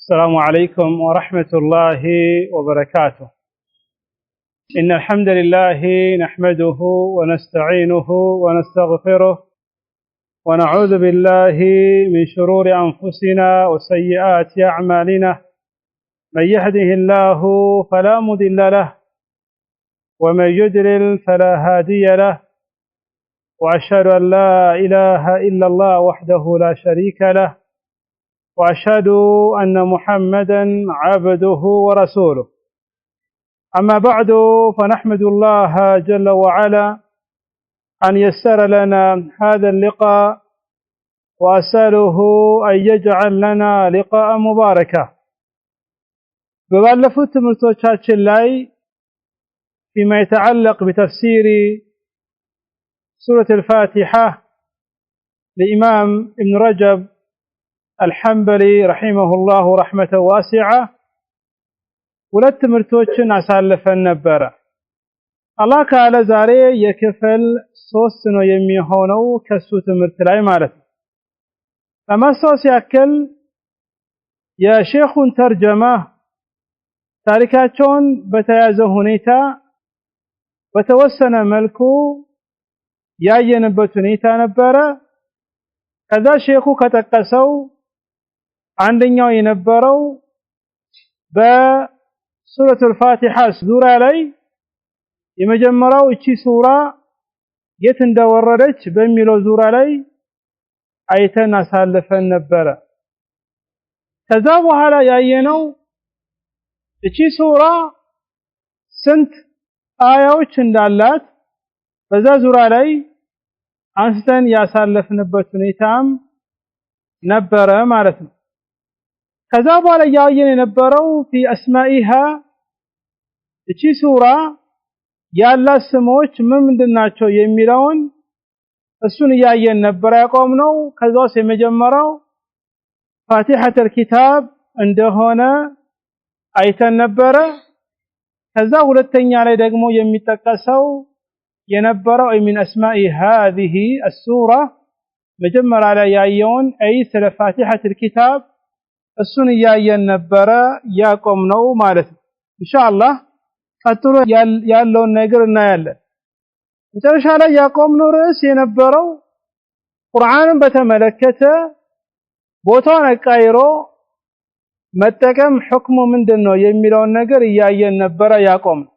السلام عليكم ورحمة الله وبركاته. إن الحمد لله نحمده ونستعينه ونستغفره ونعوذ بالله من شرور أنفسنا وسيئات أعمالنا. من يهده الله فلا مضل له ومن يضلل فلا هادي له، وأشهد أن لا إله إلا الله وحده لا شريك له، وأشهد أن محمدا عبده ورسوله. أما بعد، فنحمد الله جل وعلا أن يسر لنا هذا اللقاء، وأسأله أن يجعل لنا لقاء مباركا. ببالفوت تمرتوچاچن لاي فيما يتعلق بتفسير سورة الفاتحة لإمام ابن رجب الحنبلي رحمه الله رحمة واسعة ሁለት ትምህርቶችን አሳልፈን ነበር። አላህ ካለ ዛሬ የክፍል 3 ነው የሚሆነው ከሱ ትምህርት ላይ ማለት ነው። ለማስታወስ ያክል የሼኹን ተርጀማ ታሪካቸውን በተያዘ ሁኔታ በተወሰነ መልኩ ያየንበት ሁኔታ ነበረ። ከዛ ሼኹ ከጠቀሰው አንደኛው የነበረው በሱረቱል ፋቲሃ ዙሪያ ላይ የመጀመሪያው እቺ ሱራ የት እንደወረደች በሚለው ዙሪያ ላይ አይተን አሳልፈን ነበረ። ከዛ በኋላ ያየነው እቺ ሱራ ስንት አያዎች እንዳላት በዛ ዙሪያ ላይ አንስተን ያሳለፍንበት ሁኔታም ነበረ ማለት ነው። ከዛ በኋላ ያየን የነበረው في اسمائها እቺ ሱራ ያላት ስሞች ምንድናቸው የሚለውን እሱን ያየን ነበር ያቆምነው። ከዛስ የመጀመሪያው ፋቲሐቱል ኪታብ እንደሆነ አይተን ነበረ። ከዛ ሁለተኛ ላይ ደግሞ የሚጠቀሰው የነበረው من اسماء هذه السوره መጀመሪያ ላይ ያየውን አይ ስለ ፋቲሐቱል ኪታብ እሱን ያየን ነበረ ያቆምነው ማለት ነው። ኢንሻአላህ ቀጥሎ ያለውን ነገር እናያለን። መጨረሻ ላይ ያቆምነው ርዕስ የነበረው ቁርአንን በተመለከተ ቦታውን አቃይሮ መጠቀም ሁክሙ ምንድነው የሚለውን ነገር ያየን ነበረ ያቆምነው።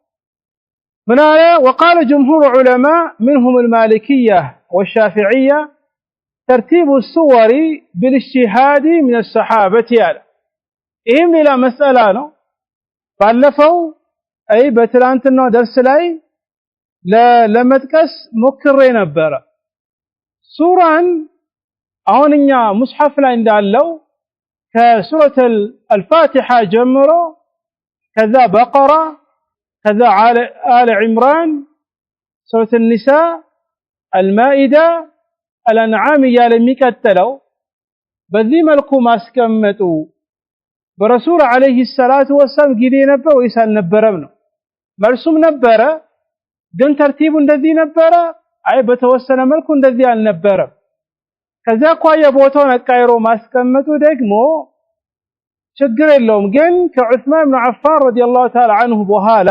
من آية وقال جمهور علماء منهم المالكية والشافعية ترتيب السور بالاجتهاد من الصحابة يعني إهم إلى مسألة ነው ባለፈው አይ በትላንትናው ደርስ ላይ ለመጥቀስ ሞክሬ ነበረ። ሱራን አሁንኛ ሙስሐፍ ላይ እንዳለው ከሱረቱል አልፋቲሃ ጀምሮ ከዛ በቀራ كذا آل عمران سورة النساء المائدة الأنعام يالميكتلو بذي ملكو ماسكمتو برسول عليه الصلاة والسلام قيدي نبه ويسال نبرمنو مرسوم نبره دن ترتيب الذي نبره أي بتوسن ملكو الذي النبره كذا قوية بوتون الكايرو ماسكمتو دقمو ችግር የለውም። ግን ከዑስማን ኢብኑ አፋን ረዲየላሁ ተዓላ ዐንሁ በኋላ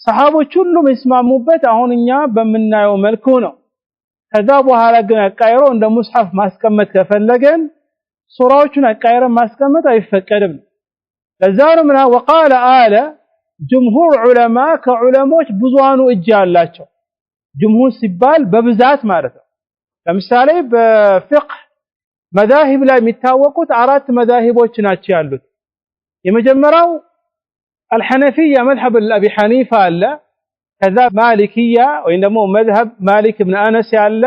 ሰሃቦች ሁሉም ይስማሙበት አሁንኛ በመናየው መልኩ ነው። ከዛ በኋላ ግን አቃይሮ እንደ ሙስሐፍ ማስቀመጥ ከፈለገን ሱራዎቹን አቃይረን ማስቀመጥ አይፈቀድም። ለዛው ምና وقال آل جمهور علماء ከዑለሞች ብዙሃኑ እጅ ያላቸው ጅምሁር ሲባል በብዛት ማለት ነው። ለምሳሌ በፍቅህ መዛሂብ ላይ የሚታወቁት አራት መዛሂቦች ናቸው ያሉት። የመጀመሪያው አልሐነፊያ መዝሀብ አቢ ሐኒፋ አለ። ከዛ ማሊኪያ ወይም ደግሞ መዝሀብ ማሊክ ኢብኑ አነስ ያለ።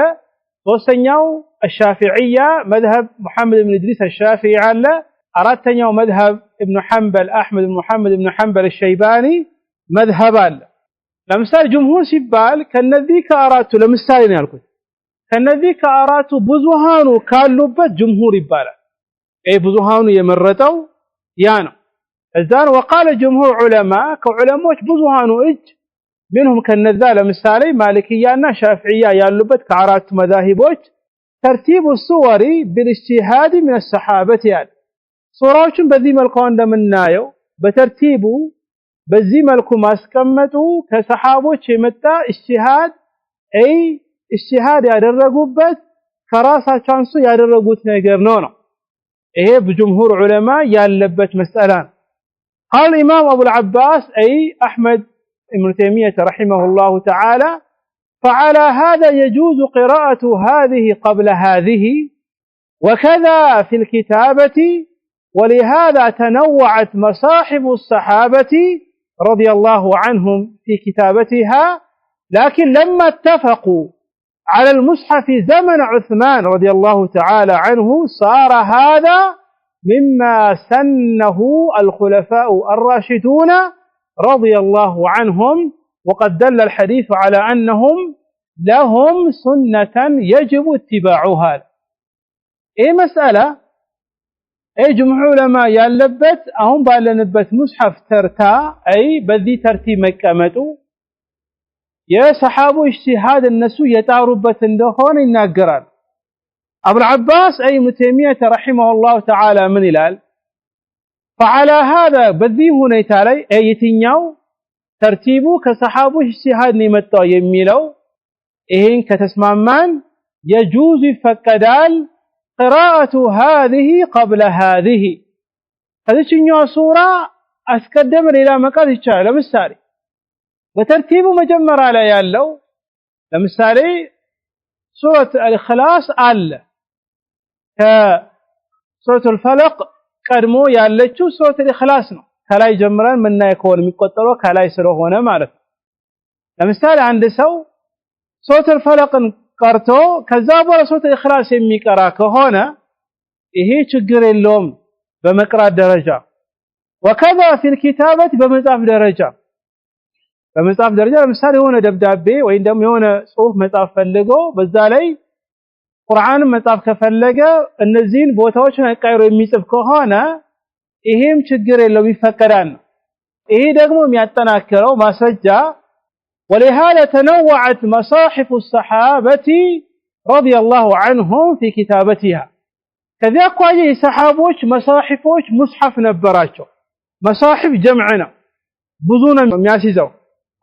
ሶስተኛው አሻፊዒያ መዝሀብ ሙሐመድ ኢብኑ ኢድሪስ አሻፊዒ አለ። አራተኛው መዝሀብ ኢብኑ ሐንበል አህመድ ኢብኑ ሙሐመድ ኢብኑ ሐንበል አልሸይባኒ መዝሀብ አለ። ለምሳሌ ጅምሁር ሲባል ከነዚህ ከአራቱ ለምሳሌ ነው ያልኩት። ከነዚህ ከአራቱ ብዙሃኑ ካሉበት ጅምሁር ይባላል። ይሄ ብዙሃኑ የመረጠው ያ ነው። እዛን وقال جمهور علماء ከዑለሞች ብዙሃኑ እጅ منهم ከነዛ ለምሳሌ ማሊኪያና ሻፊዒያ ያሉበት ከአራቱ መዛሂቦች ترتيب السور بالاجتهاد من الصحابة ያለ ሱራዎችን በዚህ መልኩ እንደምናየው በተርቲቡ በዚህ መልኩ ማስቀመጡ ከሰሃቦች የመጣ ኢጅቲሃድ ኢጅቲሃድ ያደረጉበት ከራሳቸው አንሱ ያደረጉት ነገር ነው። ይሄ በጅምሁር ዑለማ ያለበት መስአላ ነው። قال الإمام أبو العباس أي أحمد بن تيمية رحمه الله تعالى فعلى هذا يجوز قراءة هذه قبل هذه وكذا في الكتابة ولهذا تنوعت مصاحف الصحابة رضي الله عنهم في كتابتها لكن لما اتفقوا على المصحف زمن عثمان رضي الله تعالى عنه صار هذا مما سنه الخلفاء الراشدون رضي الله عنهم وقد دل الحديث على أنهم لهم سنة يجب اتباعها. اي مسألة اي جمهور علماء يالبت اهم بالنبت مصحف ترتا اي بذي ترتيب مكمتو يا صحابو اجتهاد الناس يتعربت እንደሆነ ይናገራል። أبو العباس أي ابن تيمية رحمه الله تعالى من الال فعلى هذا بذي هنيتا ላይ የትኛው ተርቲቡ ከሰሃቦ اجتهاد ነው የመጣው የሚለው ይሄን ከተስማማን يجوز ይፈቀዳል قراءة هذه قبل هذه هذه سورة أسكدم إلى مقاد الشعر لمسالي بترتيب مجمر على يالو لمسالي سورة الإخلاص كسورة الفلق قدمو يالجو سورة الإخلاص كلا يجمران منا يكون مقطرو كلا يسرو هنا معرف لمسالي عند سو سورة الفلق قرتو كذاب ولا سورة الإخلاص يميقرا كهونه ይሄ ችግር የለውም በመቅራት ደረጃ وكذا في الكتابة በመጻፍ ደረጃ ለምሳሌ የሆነ ደብዳቤ ወይ ደግሞ የሆነ ጽሁፍ መጻፍ ፈልጎ በዛ ላይ ቁርአን መጻፍ ከፈለገ እነዚህን ቦታዎችን አቃይሮ የሚጽፍ ከሆነ ይሄም ችግር የለውም ይፈቀዳል። ይሄ ደግሞ የሚያጠናክረው ማስረጃ ولهذا تنوعت مصاحف الصحابة رضي الله عنهم في كتابتها كذا قاعد الصحابوች مصاحفوች مصحف ነበራቸው مصاحف جمعنا ብዙና የሚያስይዘው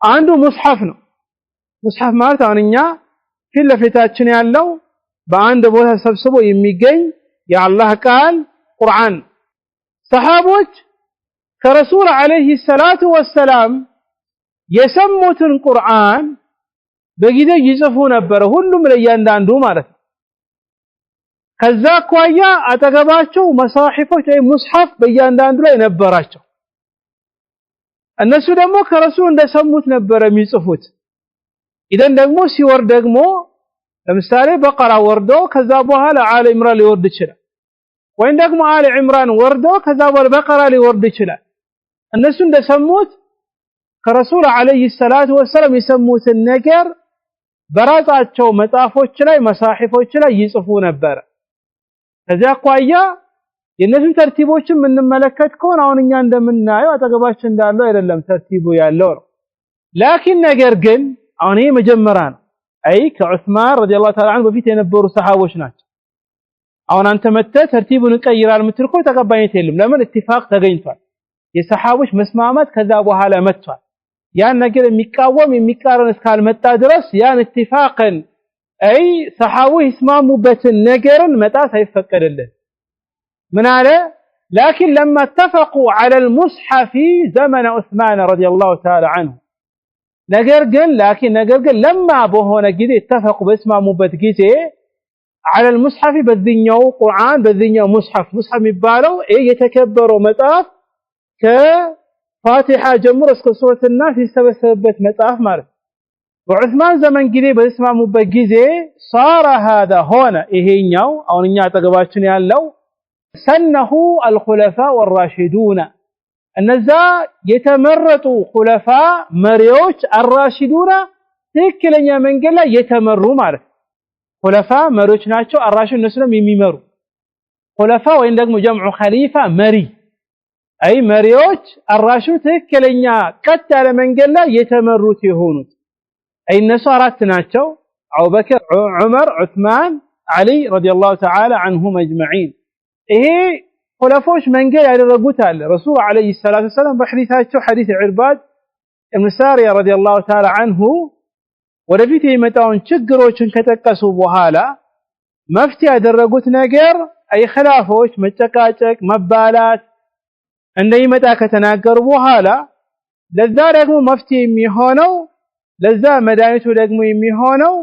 አንዱ مصحف ነው مصحف ማለት አሁንኛ ፊት ለፊታችን ያለው በአንድ ቦታ ሰብስቦ የሚገኝ የአላህ ቃል ቁርአን صحابوች ከረሱል አለይሂ ሰላቱ ወሰላም የሰሙትን ቁርአን በጊዜ ይጽፉ ነበር ሁሉም ለያንዳንዱ ማለት ነው ከዛ ቋያ አጠገባቸው መሳሒፎች ወይ ሙስሐፍ በእያንዳንዱ ላይ ነበራቸው እነሱ ደግሞ ከረሱል እንደሰሙት ነበር የሚጽፉት ኢደን ደግሞ ሲወርድ ደግሞ ለምሳሌ በቀራ ወርዶ ከዛ በኋላ አለ ኢምራን ሊወርድ ይችላል ወይ ደግሞ አለ ኢምራን ወርዶ ከዛ በኋላ በቀራ ሊወርድ ይችላል እነሱ እንደሰሙት ከረሱል አለይሂ ሰላቱ ወሰለም የሰሙትን ነገር በራሳቸው መጻፎች ላይ መሳሒፎች ላይ ይጽፉ ነበር ከዛ ቋያ የነዚህ ተርቲቦችን የምንመለከት ከሆነ አሁንኛ እንደምናየው አጠገባችን እንዳለው አይደለም ተርቲቡ ያለው ነው ላኪን ነገር ግን አሁን ይሄ መጀመሪያ ነው አይ ከዑስማን ረዲየላሁ ተዓላ ዐንሁ በፊት የነበሩ ሰሃቦች ናቸው አሁን አንተ መተ ተርቲቡን ቀይራል ምትልኮ ተቀባይነት የለም ለምን ኢትፋቅ ተገኝቷል የሰሃቦች መስማማት ከዛ በኋላ መጥቷል ያን ነገር የሚቃወም የሚቃረን እስካልመጣ ድረስ ያን ኢትፋቅን أي صحابه يسمعوا بالنجر متى سيفقدله من على لكن لما اتفقوا على المصحف زمن عثمان رضي الله تعالى عنه نجر قال لكن نجر قال لما بهونه كده اتفقوا بيسمعوا بتجيته على المصحف بالدنيا قرآن بالدنيا مصحف يبالو ايه يتكبروا مطاف كفاتحة جمهور اسك سورة الناس يسبسبت مطاف مارس وعثمان زمن كده بيسمعوا بجيزه صار هذا هنا ይሄኛው አሁንኛ አጠገባችን ያለው سنه الخلفاء والراشدون እነዛ የተመረጡ خلفاء መሪዎች الراشدون ትክክለኛ መንገድ ላይ የተመሩ ማለት خلفاء መሪዎች ናቸው الراشد እነሱንም የሚመሩ خلفاء ወይም ደግሞ جمع خليفة መሪ አይ መሪዎች الراشد ትክክለኛ ቀጥ ያለ መንገድ ላይ የተመሩት የሆኑት أي الناس أرات ناتشو أبو بكر عمر عثمان علي رضي الله تعالى عنهم أجمعين إيه خلفوش መንገድ ያደረጉት አለ ረሱል አለይሂ ሰላቱ ሰላም በሐዲሳቸው ሐዲስ ኢርባድ ኢብኑ ሳሪያ ረዲየላሁ ተዓላ አንሁ ወደፊት የመጣውን ችግሮችን ከጠቀሱ በኋላ መፍትሄ ያደረጉት ነገር አይ ኺላፎች መጨቃጨቅ መባላት እንደይመጣ ከተናገሩ በኋላ ለዛ ደግሞ መፍትሄ የሚሆነው ለዛ መድኃኒቱ ደግሞ የሚሆነው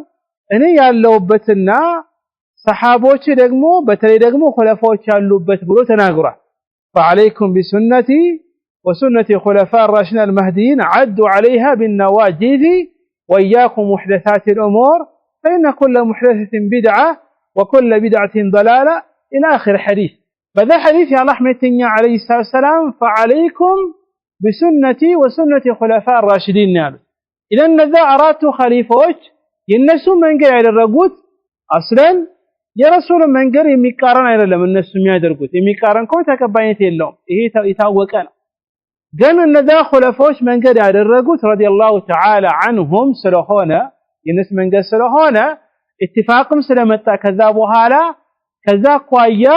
እኔ ያለውበትና ሰሃቦች ደግሞ በተለይ ደግሞ ኹለፋዎች ያሉበት ብሎ ተናግሯል فعليكم بسنتي وسنة خلفاء الراشدين المهديين عدوا عليها بالنواجذ وإياكم محدثات الأمور فإن كل محدثة بدعة وكل بدعة ضلالة إلى آخر حديث فذا حديث يا رحمة عليه الصلاة والسلام فعليكم بسنتي وسنة خلفاء الراشدين إذا ذا أردت خليفوች የነሱ መንገድ ያደረጉት አስለን የረሱል መንገድ የሚቃረን አይደለም እነሱ የሚያደርጉት የሚቃረን ከሆነ ተቀባይነት የለውም ይሄ የታወቀ ነው ግን እነዛ ኹለፋዎች መንገድ ያደረጉት ረዲየላሁ ተዓላ عنهم ስለሆነ የነሱ መንገድ ስለሆነ اتفاقም ስለመጣ ከዛ በኋላ ከዛ ቋያ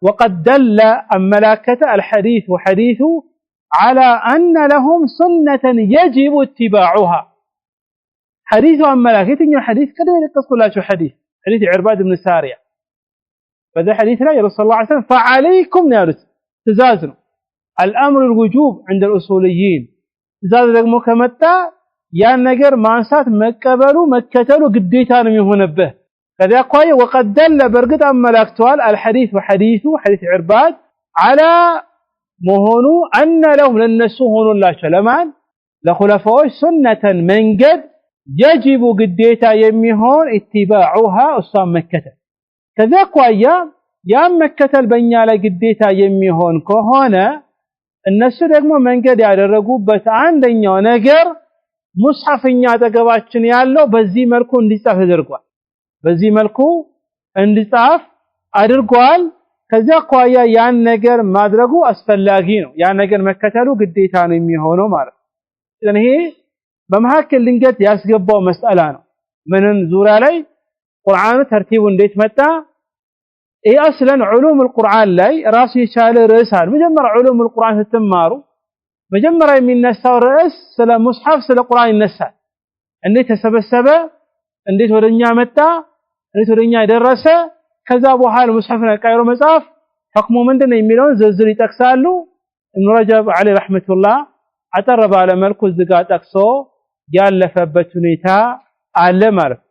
وقد دل الملائكه الحديث وحديث على أن لهم سنة يجب اتباعها حديث الملائكه يتنيو حديث كده يقصلاچو حديث عرباد بن سارية فذا حديث لا يا رسول الله عليه وسلم فعليكم نارس تزازن الأمر الوجوب عند الأصوليين تزاز ደግሞ ከመጣ ያን ነገር ማንሳት መቀበሉ መከተሉ ግዴታ ነው የሚሆነበት ከዚያ ቆይ وقد دل برغت አመላክቷል الحديث وحديث حديث عرباد على መሆኑ أن لهم ለነሱ ሆኖላቸው ለማን ለኹለፋዎች ሱነተን መንገድ يجب ግዴታ የሚሆን اتباعها እሷን መከተል ከዚያ ቆያ ያን መከተል በእኛ ላይ ግዴታ የሚሆን ከሆነ እነሱ ደግሞ መንገድ ያደረጉበት አንደኛው ነገር ሙስሐፍኛ አጠገባችን ያለው በዚህ መልኩ እንዲጻፍ ተደርጓል በዚህ መልኩ እንዲጻፍ አድርጓል ከዚያ ቋያ ያን ነገር ማድረጉ አስፈላጊ ነው ያን ነገር መከተሉ ግዴታ ነው የሚሆነው ማለት ነው ይሄ በመሐከል ድንገት ያስገባው መስአላ ነው ምንን ዙሪያ ላይ ቁርአኑ ተርቲቡ እንዴት መጣ ይሄ አስለን ዑሉም القرآن ላይ ራሱ የቻለ ርዕስ አለ መጀመሪያ ዑሉም القرآن ስትማሩ መጀመሪያ የሚነሳው ርዕስ ስለ ሙስሐፍ ስለ ቁርአን ይነሳል እንዴት ተሰበሰበ እንዴት ወደኛ መጣ እንዴት ወደኛ ደረሰ ከዛ በኋላ ሙስሐፍን ቀይሮ መጻፍ ህክሙ ምንድነው የሚለውን ዝርዝር ይጠቅሳሉ ኢብኑ ረጀብ አለይሂ ረህመቱላህ አጠር ባለ መልኩ ዝጋ ጠቅሶ ያለፈበት ሁኔታ አለ ማለት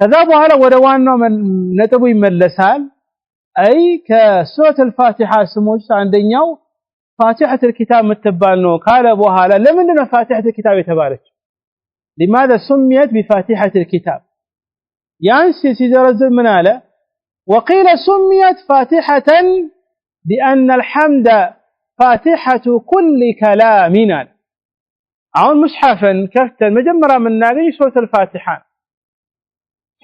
ከዛ በኋላ ወደ ዋናው ነጥቡ ይመለሳል አይ ከሱረት الفاتحه ስሞች አንደኛው ፋቲሐት الكتاب ምትባል ነው ካለ በኋላ ለምንድን ነው ፋቲሐት الكتاب የተባለች لماذا سميت بفاتحه الكتاب ያንስ ሲዘረዝር ምን አለ وقيل سميت فاتحه لان الحمد فاتحه كل كلام አሁን ሙስሐፍን ከፍተን መጀመሪያ የምናገኝ ሱረት الفاتحه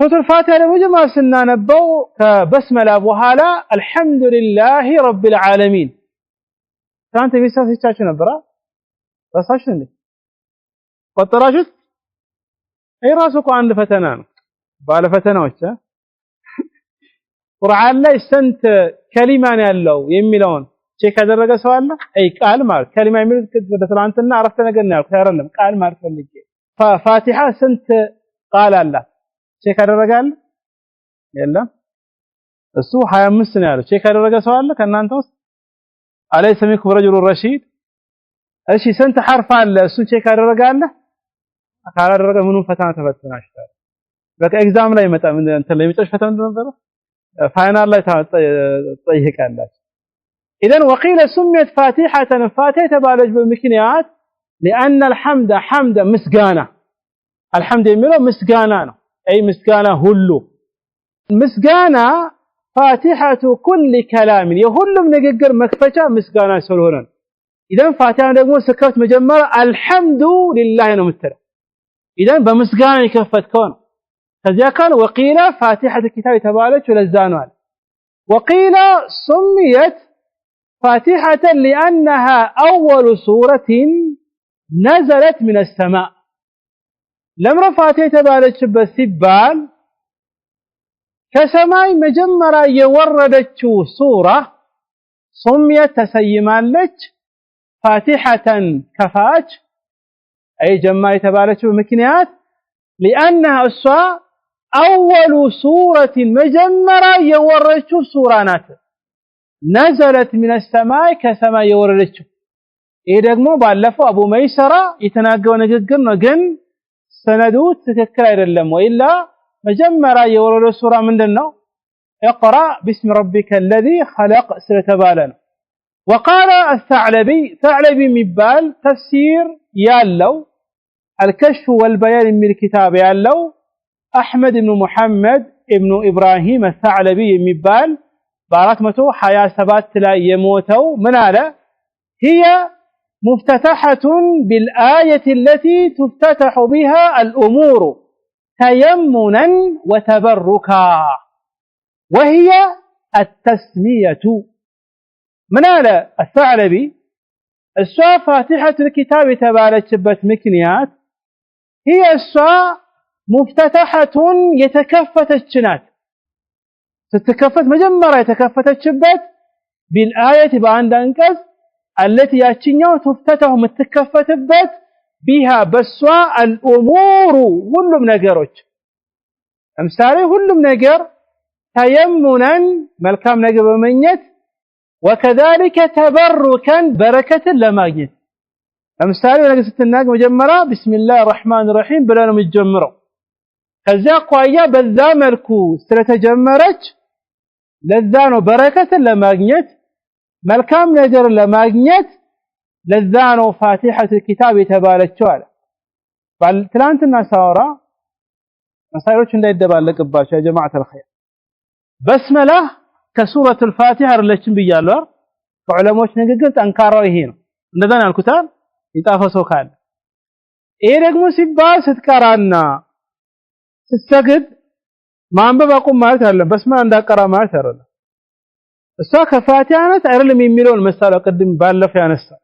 ሱረት الفاتحه ለመጀመሪያ ስናነበው ከበስመላ በኋላ الحمد لله رب العالمين ታንተ ቢሳፍቻችሁ ነበር ራሳችሁ እንዴ ቆጠራችሁት ራሱ እኮ አንድ ፈተና ነው ባለ ፈተናዎች ቁርአን ላይ ስንት ከሊማ ነው ያለው የሚለውን ቼክ ያደረገ ሰው አለ አይ ቃል ማለት ከሊማ የሚሉት በትላንትና አረፍተ ነገር ነው ያልኩት አይደለም ቃል ማለት ፈልጌ ፋቲሃ ስንት ቃል አለ ቼክ ያደረጋል የለም እሱ 25 ነው ያለው ቼክ ያደረገ ሰው አለ ከናንተ ውስጥ አለይ ሰሚኩ ረጁል ረሺድ እሺ ስንት ሐርፍ አለ እሱ ቼክ ያደረጋል ካላደረገ ምኑን ፈተና ተፈትናችኋል በቃ ኤግዛም ላይ መጣ ምን እንትን ላይ መጨረሻ ፈተና ነበር ፋይናል ላይ ተጠይቃላችሁ اذا وقيل سميت فاتحه فاتحه بالج بمكنيات لان الحمد حمد مسغانا الحمد የሚለው مسغانا ነው اي مسغانا ሁሉ مسغانا فاتحه كل كلام የሁሉም ንግግር መክፈቻ مسغانا ስለሆነ اذا فاتحه ደግሞ ስከፍት መጀመሪያ الحمد لله ነው የምትለው اذا በመስጋና ይከፈትከው ነው ከዚያ ካለ وقيل فاتحه الكتاب የተባለች ለዛ ነው አለ وقيل سميت فاتحة لأنها أول سورة نزلت من السماء لما فاتحة بالتشبه سبال كسماء مجمرة يوردت سورة ሱምየት ተሰይማለች ፋቲሐተን ከፋች አይ ጀማ የተባለችው ምክንያት لانها እሷ اول سوره መጀመሪያ የወረደችው ሱራ ናት نزلت من السماء ከሰማይ የወረደችው ይሄ ደግሞ ባለፈው አቡ መይሰራ የተናገረው ንግግር ነው ግን ሰነዱ ትክክል አይደለም ወይላ መጀመሪያ የወረደው ሱራ ምንድነው اقرأ باسم ربك الذي خلق ስለተባለ وقال الثعلبي ثعلبي مبال تفسير يالو الكشف والبيان من الكتاب يالو أحمد بن محمد ابن إبراهيم الثعلبي مبال باركمته حياة سبات لا يموتوا من هذا هي مفتتحة بالآية التي تفتتح بها الأمور تيمنا وتبركا وهي التسمية من هذا الثعلبي السوا فاتحة الكتاب تبالتشبت مكنيات هي السوا مفتتحة يتكفتشنات تتكفت مجمرة يتكفتشبت بالآية بعند أنكس التي ياتشنيو تفتتح متكفتبت بها بسوا الأمور كلهم نجروች امثالي كلهم نجر تيمنا ملكام نجر بمنيت وكذلك تبركا بركة لماجد امثالي نجر ستناق مجمرة بسم الله الرحمن الرحيم بلا نمجمره كذا قوية بذا ملكو ستتجمرج لذانو بركة لماجد ملكام نجر لماجد لذانو فاتحة الكتاب تبالت شوال فالتلانت الناس هورا مسائلوش انده يدبال لقباش يا جماعة الخير بسملة كسورة الفاتحة رلشن بيالور فعلموش نقلت انكارو يهين ندان الكتاب يتافسو كان ايه رقمو سيبال ستكارانا ستسقد ما انبب اقوم مالت هرلن بس ما عندها قرا مالت هرلن السوا كفاتحة نت عرلم يميلون مسألة قدم بالف يانسا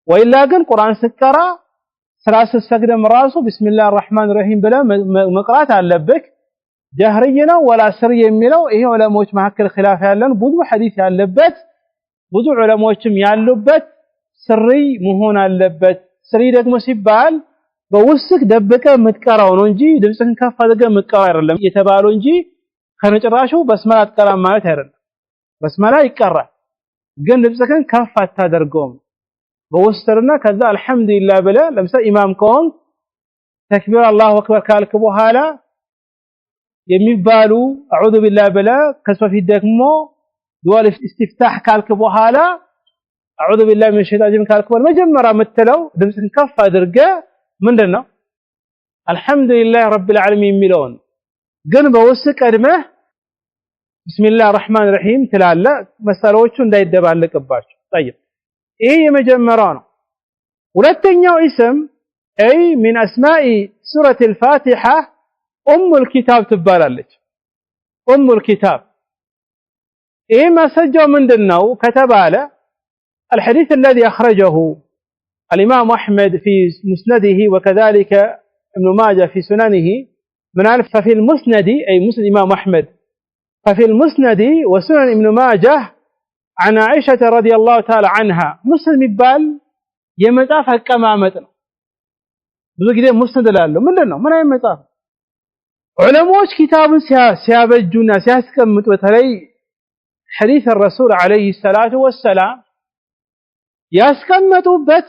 وإلا قن قرآن ستكرا سلاس السقد مراسو بسم الله الرحمن الرحيم بلا مقرات علبك جهرينا ولا سري يميلو ايه علموش محكل خلاف يالن بودو حديث يالبت بودو علموشم يالبت سري مهون يالبت سري دقمو سيبال بوسك دبك متقراو ነው እንጂ ድምጽህን ከፍ አድርገህ መትቀራው አይደለም የተባለው እንጂ ከነጭራሹ በስመላ አትቀራ ማለት አይደለም በስመላ ይቀራል ግን ድምጽህን ከፍ አታደርገውም በውስጥና ከዛ አልহামዱሊላህ ብለ ለምሳሌ ኢማም ከሆን ተክቢር አላሁ አክበር ካልክ በኋላ የሚባሉ አዑዙ ቢላህ ብለ ከሶፊት ደግሞ ዱዓ ኢስቲፍታህ ካልክ በኋላ አዑዙ ቢላህ ሚነ ሸይጣን ረጂም ካልክ በኋላ መጀመሪያ የምትለው ድምጽህን ከፍ አድርገህ ምንድነው አልহামዱሊላህ ረብል ዓለሚን የሚለውን ግን በውስጥ ቀድመህ ቢስሚላህ الرحمن الرحيم ትላለ መሳሪያዎቹ እንዳይደባለቅባቸው طيب ይሄ የመጀመሪያው ነው ሁለተኛው اسم اي من اسماء سوره الفاتحه ام الكتاب ትባላለች ام الكتاب ይሄ ማሰጃው ምንድነው ከተባለ الحديث الذي اخرجه الإمام أحمد في مسنده وكذلك ابن ماجه في سننه من عرف ففي المسند أي مسند الإمام أحمد ففي المسند وسنن ابن ماجه عن عائشة رضي الله تعالى عنها مسند مبال يمتاف كمامتنا ብዙ ጊዜ مسند ላለው ምንድነው ምን አይመጣም ዑለሞች ኪታቡን ሲያበጁና ሲያስቀምጡ በተለይ ሐዲስ الرسول عليه الصلاه والسلام ያስቀመጡበት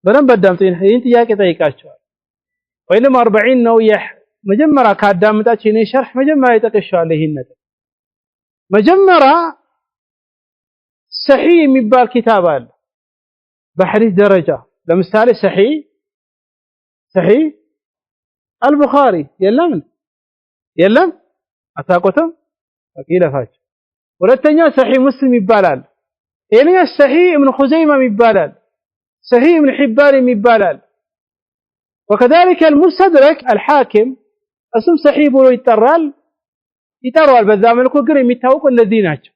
በደንብ አዳምጡኝ ይሄን ጥያቄ ጠይቃቸዋል ወይንም 40 ነው መጀመሪያ ካዳምጣችሁ እኔ ሸርህ መጀመሪያ ይጠቅሻል ይሄን መጀመሪያ ሰሂህ የሚባል ኪታብ አለ በሐዲስ ደረጃ ለምሳሌ ሰሂህ አልቡኻሪ የለም አታቆተም አቂለፋች ሁለተኛ ሰሂህ ሙስሊም ይባላል ይሄን ሰሂህ ኢብኑ ኹዘይማ ይባላል صحيح ابن حبان يبالال وكذلك المستدرك الحاكم اسم صحيح ብሎ ይጠራል በዛ መልኩ ግን የሚታወቁ እነዚህ ናቸው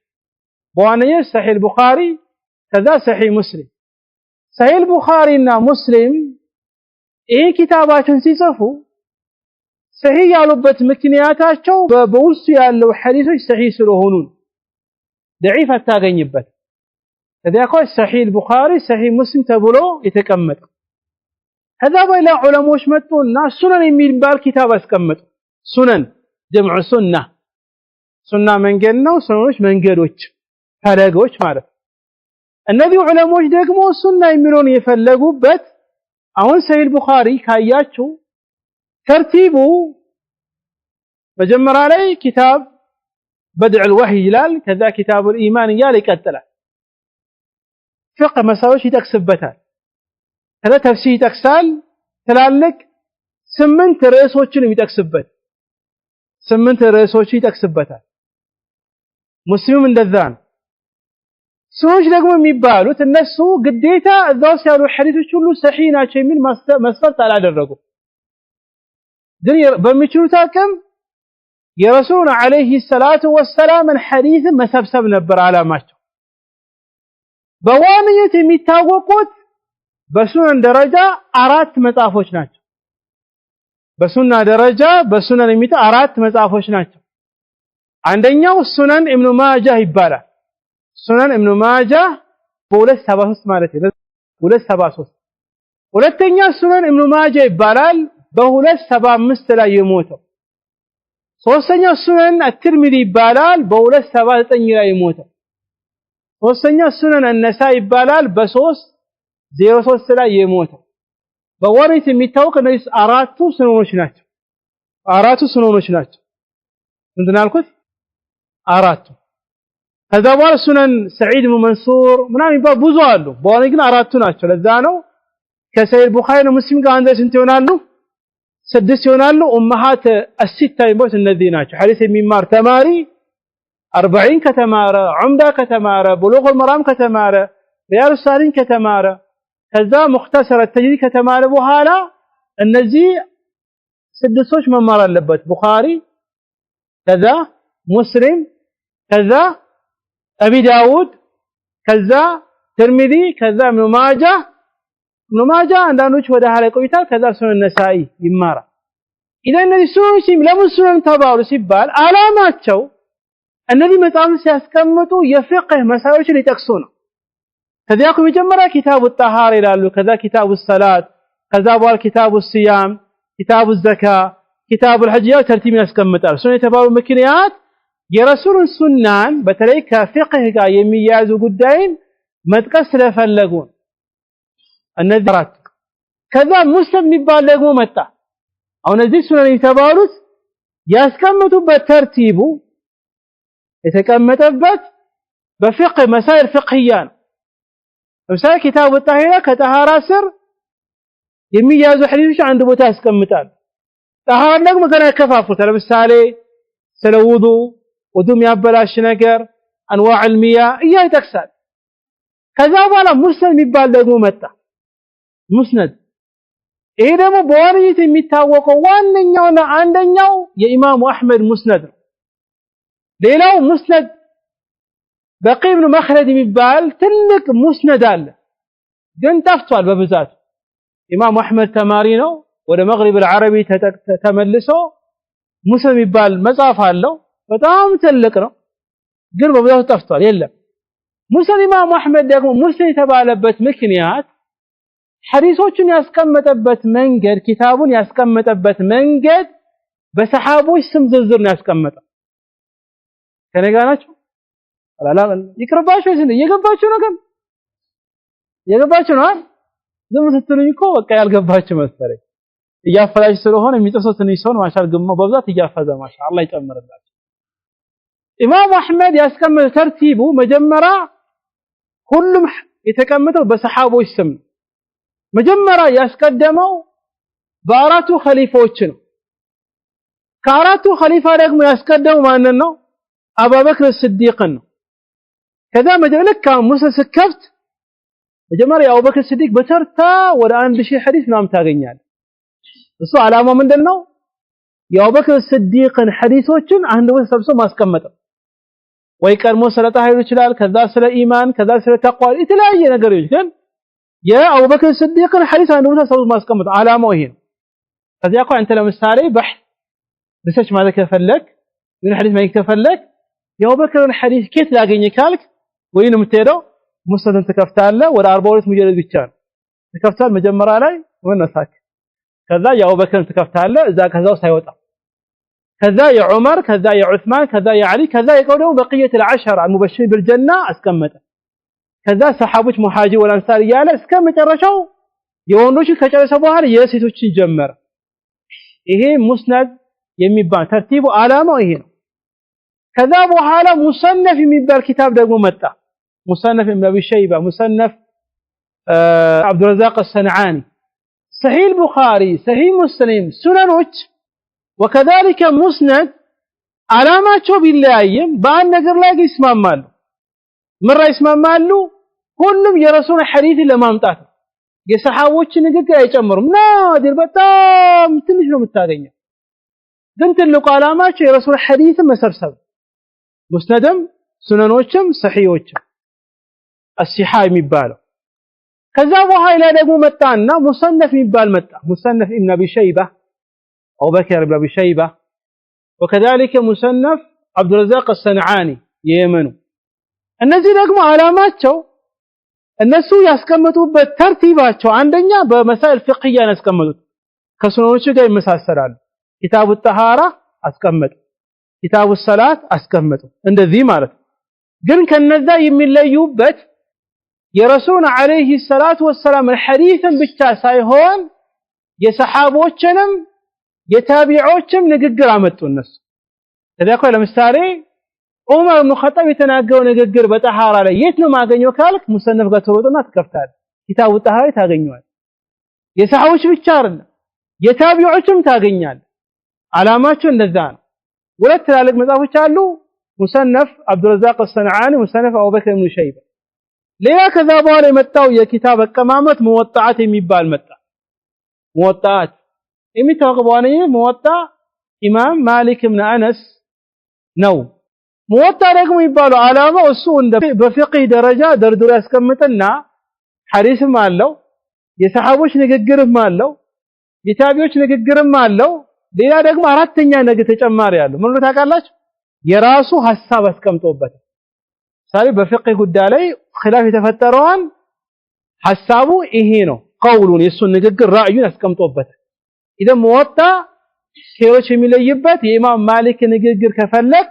በዋነኝነት صحيح البخاري كذا صحيح مسلم صحيح البخاري እና ሙስሊም ይሄ ኪታባቸውን ሲጽፉ صحيح ያሉበት ምክንያታቸው በውስጡ ያለው ሐዲሶች صحيح ስለሆኑ ضعيف አታገኝበት ከዚያኮ ሰሒህ ቡኻሪ ሰሒህ ሙስሊም ተብሎ የተቀመጠ ከዛ በኋላ ዑለሞች መጡና ሱነን የሚባል ኪታብ አስቀመጡ ሱነን ጀምዑ ሱና መንገድ ነው ሱኖች መንገዶች ፈለጎች ማለት እነዚህ ዑለሞች ደግሞ ሱና የሚለውን የፈለጉበት አሁን ሰሒህ ቡኻሪ ካያችሁ ተርቲቡ መጀመሪያ ላይ ኪታብ بدع الوحي ይላል ከዛ ኪታብ الإيمان እያለ ይቀጥላል ፍቅህ መሳዎች ይጠቅስበታል ከዛ ተፍሲር ይጠቅሳል ትላልቅ 8 ርዕሶችን ይጠቅስበት 8 ርዕሶች ይጠቅስበታል ሙስሊም እንደዛ ነው ሰዎች ደግሞ የሚባሉት እነሱ ግዴታ እዛው ያሉ ሐዲሶች ሁሉ ሰሒህ ናቸው የሚል መስፈርት አላደረጉ ግን በሚችሉት አቅም የረሱል አለይሂ ሰላቱ ወሰላም ሐዲስ መሰብሰብ ነበር አላማቸው በዋንየት የሚታወቁት በሱነን ደረጃ 4 መጽሐፎች ናቸው በሱና ደረጃ በሱነን የሚታ 4 መጽሐፎች ናቸው አንደኛው ሱነን ኢብኑ ማጃህ ይባላል ሱነን ኢብኑ ማጃህ በ273 ማለት ነው 273 ሁለተኛ ሱነን ኢብኑ ማጃህ ይባላል በ275 ላይ የሞተው ሶስተኛው ሱነን አትርሚዚ ይባላል በ279 ላይ የሞተው ሶስተኛው ሱነን አነሳኢ ይባላል በ303 ላይ የሞተው በወሪት የሚታወቅ እነዚህ 4 ሱነኖች ናቸው 4 ሱነኖች ናቸው እንደናልኩት 4 ከዛ በኋላ ሱነን ሰዒድ ኢብኑ መንሱር ምናምን ይባል ብዙ አሉ በዋና ግን 4 ናቸው ለዛ ነው ከሰሒህ ቡኻሪ ሙስሊም ጋር አንድ ስንት ይሆናሉ 6 ይሆናሉ ኡማሃት አስሲታ ይሞት እነዚህ ናቸው ሐዲስ የሚማር ተማሪ 40 ከተማረ ዑምዳ ከተማረ ብሉግ አልመራም ከተማረ ሪያድ ሳሊን ከተማረ ከዛ ሙኽተሰር ተጅሪድ ከተማረ በኋላ እነዚህ 6ሶች መማር አለበት ቡኻሪ ከዛ ሙስሊም ከዛ አቢ ዳውድ ከዛ ተርሚዚ ከዛ ኢብኑ ማጃህ አንዳንዶች ወደ ሐለ ቆይታል ከዛ ሱነን ነሳኢ ይማራ ኢዘን እነዚህ ሱነኖች ለምን ሱነን ተባሉ ሲባል አላማቸው እነዚህ መጽሐፍ ሲያስቀምጡ የፍቅህ መሳዮችን ይጠቅሱ ነው ከዚያኩ መጀመሪያ ኪታቡ ጣሃራ ይላሉ ከዛ ኪታቡ ሰላት ከዛ በኋላ ኪታቡ ሲያም ኪታቡ ዘካ ኪታቡ الحج ተርቲብ ያስቀምጣል ሱነን የተባሉ ምክንያት የረሱልን ሱናን በተለይ ከፍቅህ ጋር የሚያያዙ ጉዳይን መጥቀስ ስለፈለጉ እነዚህ አራት ከዛ ሙስሊም የሚባል ደግሞ መጣ አሁን እዚህ ሱነን የተባሉት ያስቀምጡበት ተርቲቡ የተቀመጠበት በፍቅህ መሳይል ፍቅህያ ነው ለምሳሌ ኪታቡ ጣሃራ ከጣሃራ ስር የሚያዙ ሐዲሶች አንድ ቦታ ያስቀምጣል ጣሃራ ደግሞ ገና ያከፋፍሉታል ለምሳሌ ስለ ውዱእ ያበላሽ ነገር አንዋዕ አልሚያ ይጠቅሳል ከዛ በኋላ ሙስነድ የሚባል ደግሞ መጣ ሙስነድ ይሄ ደግሞ በዋንነት የሚታወቀው ዋንኛውና አንደኛው የኢማሙ አህመድ ሙስነድ ነው ሌላው ሙስነድ በቂ ኢብኑ መኽለድ የሚባል ትልቅ ሙስነድ አለ ግን ጠፍቷል በብዛት ኢማሙ አህመድ ተማሪ ነው ወደ መግሪብ العرቢ ተመልሶ ሙስነድ የሚባል መጽሐፍ አለው በጣም ትልቅ ነው ግን በብዛት ጠፍቷል የለም ሙስነድ ኢማሙ አህመድ ደግሞ ሙስነድ የተባለበት ምክንያት ሐዲሶችን ያስቀመጠበት መንገድ ኪታቡን ያስቀመጠበት መንገድ በሰሃቦች ስም ዝርዝር ነው ያስቀመጠው ከነጋናችሁ አላላ ይቅርባችሁ እዚህ እየገባችሁ ነው ግን እየገባችሁ ነው ዝም ስትሉኝ እኮ በቃ ያልገባችሁ መሰለኝ እያፈላሽ ስለሆነ የሚጥሰው ትንሽ ሰው ማሻል ግሞ በብዛት እያፈዘ ማሻ አላህ ይጨምርላችሁ ኢማም አህመድ ያስቀመጠው ተርቲቡ መጀመሪያ ሁሉም የተቀመጠው በሰሃቦች ስም መጀመሪያ ያስቀደመው በአራቱ ኸሊፋዎች ነው ከአራቱ ኸሊፋ ደግሞ ያስቀደመው ማንን ነው አቡበክር ሲዲቅ ነው ከዛ መጀመሪያ ሙስሊም ስከፍት መጀመሪያ አቡበክር ሲዲቅ በተርታ ወደ 1000 ሐዲስ ምናምን ታገኛለህ እሱ ዓላማው ምንድነው የአቡበክር ሲዲቅን ሐዲሶችን አንድ ቦታ ሰብስቦ ማስቀመጥ ወይ ቀድሞ ስለ ጣሃራ ይችላል ከዛ ስለ ኢማን ከዛ ስለ ተቅዋ የተለያየ ነገሮች ግን የአቡበክር ሲዲቅን ሐዲስ አንድ ቦታ ሰብስቦ ማስቀመጥ ዓላማው ይሄ ነው ከዚያ እኮ አንተ ለምሳሌ ሪሰርች ማለት ከፈለክ ምን ሐዲስ ማይክ ከፈለክ የአቡበክርን ሐዲስ ከየት ላገኝ ካልክ ወይ ነው የምትሄደው ሙስነድን ትከፍታለህ ወደ 42 ሙጀለድ ብቻ ነው ትከፍታለህ መጀመሪያ ላይ ወነሳክ ከዛ የአቡበክርን ትከፍታለህ እዛ ከዛው ሳይወጣ ከዛ የዑመር ከዛ የዑስማን ከዛ የዓሊ ከዛ የቀደሙ በቅየት العشرة المبشرين بالجنة አስቀመጠ ከዛ ሰሃቦች ሙሃጂር ወላንሳር ያለ እስከ መጨረሻው የወንዶች ከጨረሰ በኋላ የሴቶችን ጀመረ ይሄ ሙስነድ የሚባል ተርቲቡ ዓላማው ይሄ ነው ከዛ በኋላ ሙሰነፍ የሚባል ኪታብ ደግሞ መጣ ሙሰነፍ ኢብኑ አቢ ሸይባ ሙሰነፍ عبد الرزاق الصنعاني صحيح البخاري صحيح مسلم سننوች وكذلك مسند علاماቸው ቢለያይም በአንድ ነገር ላይ ይስማማሉ ምራ ይስማማሉ ሁሉም የረሱል ሐዲስ ለማምጣት የሰሃቦች ንግግር አይጨምሩም ናዲር በጣም ትንሽ ነው የምታገኘው ግን ትልቁ ዓላማቸው የረሱል ሐዲስ መሰብሰብ ሙስነድም ሱነኖችም ሰሂሆችም አሲሃ የሚባለው ከዛ በኋላ ደግሞ መጣና ሙሰነፍ የሚባል መጣ ሙሰነፍ ኢብኑ አቢ ሸይባ أو بكر بن أبي شيبة وكذلك مصنف عبد الرزاق الصنعاني يمنو እነዚህ ደግሞ ዓላማቸው እነሱ ያስቀመጡበት ተርቲባቸው አንደኛ በመሳኢል ፍቅህያ ያስቀመጡት ከሱነኖቹ ጋር ይመሳሰላሉ ኪታቡ الطهارة አስቀመጡ ኪታቡ الصلاة አስቀመጡ እንደዚህ ማለት ግን ከነዛ የሚለዩበት የረሱል አለይሂ ሰላቱ ወሰላም ሐዲስን ብቻ ሳይሆን የሰሃቦችንም የታቢዖችም ንግግር አመጡ እነሱ ስለዚህ ለምሳሌ ዑመር ኢብኑ ኸጣብ የተናገረው ንግግር በጠሃራ ላይ የት ነው ማገኘው ካልክ ሙሰነፍ ጋር ተሮጥና ትከፍታለህ ኪታቡ ጠሃራ ታገኘዋለህ የሰሃቦች ብቻ አይደለም የታቢዖችም ታገኛለህ ዓላማቸው እንደዛ ነው ሁለት ትላልቅ መጽሐፎች አሉ ሙሰነፍ አብዱረዛቅ الصنعاني ሙሰነፍ አቡበክር ኢብኑ ሸይባ ሌላ ከዛ በኋላ የመጣው የኪታብ አቀማመጥ ሙወጣዓት የሚባል መጣ ሙወጣዓት የሚታወቀው ሙወጣ ኢማም ማሊክ ኢብኑ አነስ ነው ሙወጣ ደግሞ ይባላል ዓላማው እሱ እንደ በፍቅህ ደረጃ ደርድሮ ያስቀምጥና ሐዲስም አለው የሰሃቦች ንግግርም አለው የታቢዎች ንግግርም አለው ሌላ ደግሞ አራተኛ ነገር ተጨማሪ አለው ምን ታውቃላችሁ የራሱ ሐሳብ አስቀምጦበት ሳሪ በፍቅህ ጉዳይ ላይ ኺላፍ የተፈጠረውን ሐሳቡ ይሄ ነው ቀውሉን የሱን ንግግር ራእዩን አስቀምጦበት إذا موطا ሼሮች የሚለይበት የኢማም ማሊክ ንግግር ከፈለክ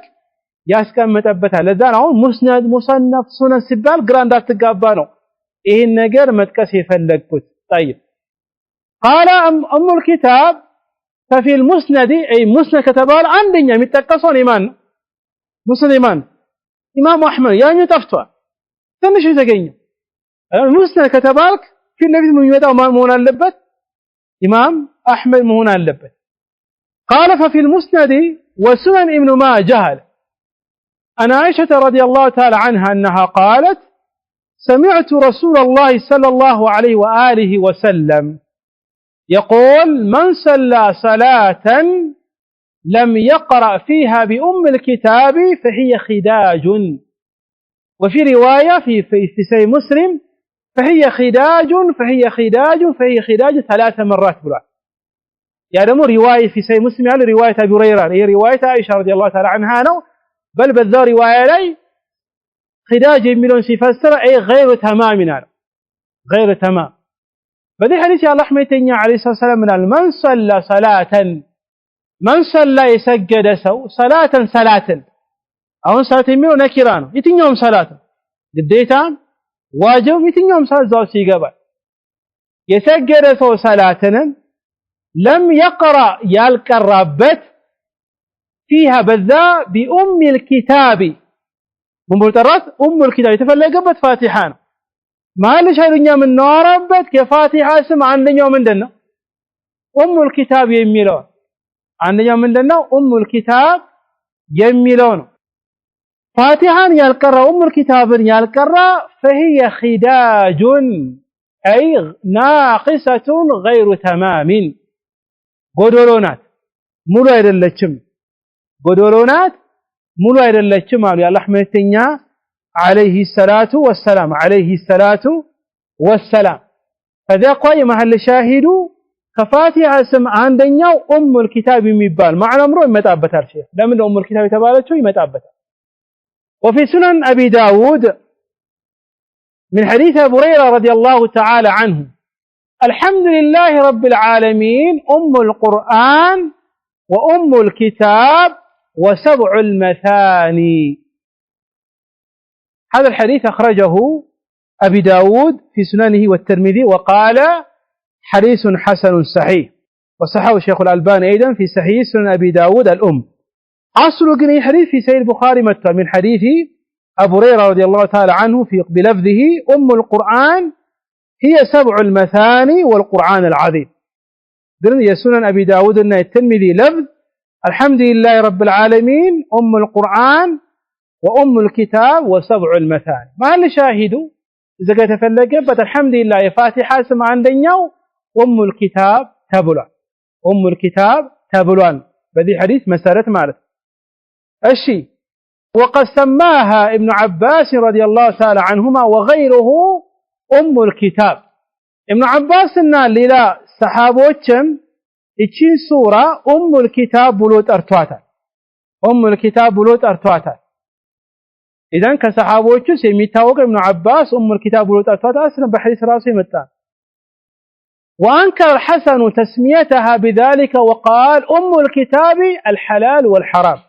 ያስቀመጠበታል ለዛ ነው ሙስነድ ሙሰነፍ ሱነን ሲባል ግራ እንዳትጋባ ነው ይሄን ነገር መጥቀስ የፈለግኩት طيب قال ام الكتاب ففي المسند اي مسند ከተባለ አንደኛ የሚጠቀሰው ኢማን ሙስነድ ኢማም አህመድ ያኛው ጠፍቷል ትንሽ የተገኘው ሙስነድ ከተባልክ ፊት ለፊት የሚመጣው ማን መሆን አለበት ኢማም أحمد مهون اللبت قال ففي المسند وسنن ابن ماجه أن عائشة رضي الله تعالى عنها أنها قالت سمعت رسول الله صلى الله عليه وآله وسلم يقول من صلى صلاة لم يقرأ فيها بأم الكتاب فهي خداج وفي رواية في سي مسلم فهي خداج 3 مرات بلا يعني مو رواية في سي مسلم يعني رواية أبي هريرة هي رواية عائشة رضي الله تعالى عنها نو بل بذا رواية لي خداج يميلون سيفسر أي غير تمام غير تمام بدي حديث الله حميتني عليه الصلاة والسلام من صلى صلاة من صلى يسجد صلاة أو صلاة يميلون نكران يتنيهم صلاة قديتان واجب يتنيهم صلاة زوسي قبل يسجد صلاة لم يقرأ يالقرابت فيها بذا بأم الكتاب مبترات أم الكتاب يتفلقبت فاتحان ما ليش هيرنيا من نوربت كفاتحة اسم عندنا من دنا أم الكتاب يميلون عندنا من دنا أم الكتاب يميلون فاتحان يالقرأ أم الكتاب يالقرأ فهي خداج أي ناقصة غير تمام ጎዶሎናት ሙሉ አይደለችም ጎዶሎናት ሙሉ አይደለችም አሉ የአላህ መልእክተኛ አለይሂ ሰላቱ ወሰላም ከዚያ ቆይ መሐል ሻሂዱ ከፋቲሃ ስም አንደኛው ኡሙል ኪታብ የሚባል ማዕናምሮ ይመጣበታል ሼህ ለምን ኡሙል ኪታብ የተባለችው ይመጣበታል وفي سنن ابي داود من حديث أبي هريرة رضي الله تعالى عنه الحمد لله رب العالمين أم القرآن وأم الكتاب وسبع المثاني. هذا الحديث أخرجه أبي داود في سننه والترمذي وقال حديث حسن صحيح، وصححه الشيخ الألباني أيضا في صحيح سنن أبي داود الأم. أصل قني حديث في سيد البخاري متى من حديث أبو هريرة رضي الله تعالى عنه في بلفظه أم القرآن هي سبع المثاني والقرآن العظيم. قلنا يا سنن أبي داود أن الترمذي لفظ الحمد لله رب العالمين أم القرآن وأم الكتاب وسبع المثاني. ما اللي شاهدوا إذا قد تفلقبت الحمد لله فاتحة سمع عندنا أم الكتاب تبلان، أم الكتاب تبلان بذي حديث مسألة مالت الشيء. وقد سماها ابن عباس رضي الله تعالى عنهما وغيره أم الكتاب. ابن عباس اللي لا صحابوچم እቺን ሱራ أم الكتاب ብሎ ጠርቷታል። أم الكتاب ብሎ ጠርቷታል። إذن ከሰሃቦቹ የሚታወቀው ابن عباس أم الكتاب ብሎ ጠርቷታል። አስለን በሐዲስ ራሱ ይመጣ وأنكر الحسن تسميتها بذلك وقال أم الكتاب الحلال والحرام.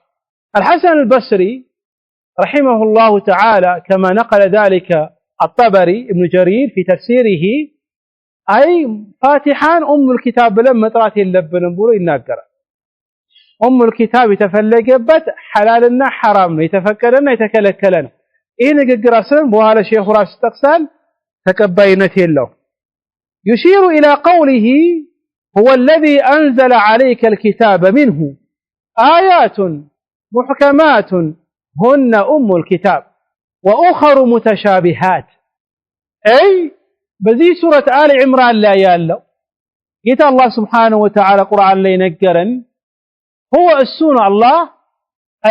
الحسن البصري رحمه الله تعالى كما نقل ذلك الطبري ابن جرير في تفسيره أي فاتحان أم الكتاب لما مطرات يلبن بلو يناقر. أم الكتاب يتفلقبت حلالنا حرامنا يتفكرنا يتكلكلنا إيه نقر أسلم بوهذا الشيخ راس استقسال تكبينته له. يشير إلى قوله هو الذي أنزل عليك الكتاب منه آيات محكمات هن أم الكتاب وأخر متشابهات. أي بذي سورة آل عمران لا يالله قلت الله سبحانه وتعالى قرآن لي نقرا هو السون الله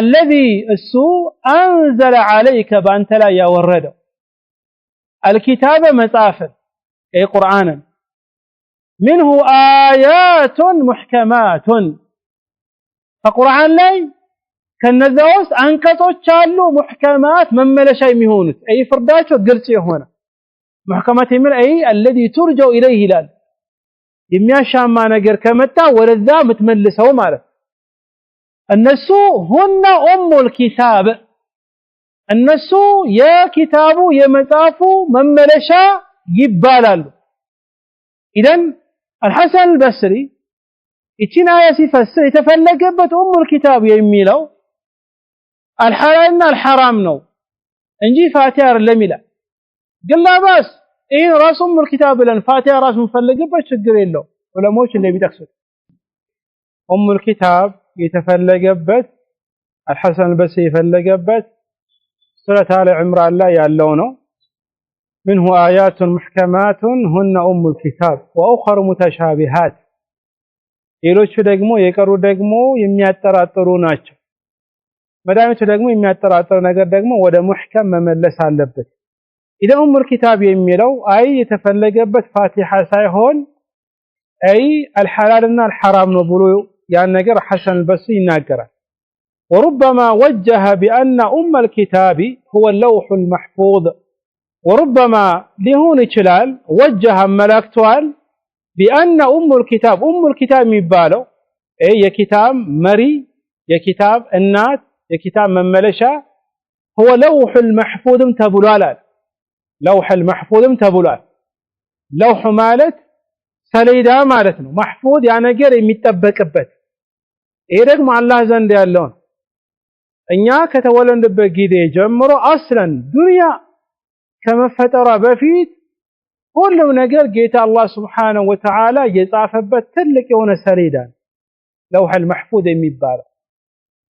الذي السوء أنزل عليك بأنت لا يورد الكتاب متافر أي قرآنا منه آيات محكمات. فقرآن لي كالنذوس أنكتو تشالو محكمات من ملشاي مهونت أي فرداتو قرسي هنا محكمات من أي الذي ترجو إليه لال يمياشا ما نقر كمتا ولذا متملسه ماله. النسو هن أم الكتاب. النسو يا كتابو يا متافو من ملشا يبالال. إذن الحسن البصري اتنا يسفسر يتفلقبت أم الكتاب يميلو الحلال الحرام نو انجي فاتحة لميلا قلنا بس إيه راس أم الكتاب لأن فاتحة راس مفلقبت شقرين له ولا موش اللي بيتقصد. أم الكتاب يتفلقبت الحسن البصري يفلقبت سورة آل عمران لا يعلونه منه آيات محكمات هن أم الكتاب وأخر متشابهات. ሌሎቹ ደግሞ የቀሩ ደግሞ የሚያጠራጥሩ ናቸው። መዳሚቱ ደግሞ የሚያጠራጥር ነገር ደግሞ ወደ ሙህከም መመለስ አለበት። ኢደ ኡሙል ኪታብ የሚለው አይ የተፈለገበት ፋቲሃ ሳይሆን አይ አልሐላልና አልሐራም ነው ብሎ ያን ነገር ሐሰን አልበስሪ ይናገራል። وربما وجه بأن أم الكتاب هو اللوح المحفوظ. وربما لهون ይችላል وجه ملكتوال بأن أم الكتاب ميبالو أي يا كتاب مري يا كتاب النات يا كتاب من ملشا هو لوح المحفوظ تبلال. لوح المحفوظ تبلال. لوح مالت سليدا مالتنا محفوظ يعني غير يميطبقበት ይሄ ደግሞ አላህ ዘንድ ያለው እኛ ከተወለድንበት ጊዜ ጀምሮ አስለን ዱንያ ከመፈጠሯ በፊት ሁሉም ነገር ጌታ አላህ Subhanahu Wa Ta'ala የጻፈበት ትልቅ የሆነ ሰሌዳ ለውህ المحفوظ የሚባለው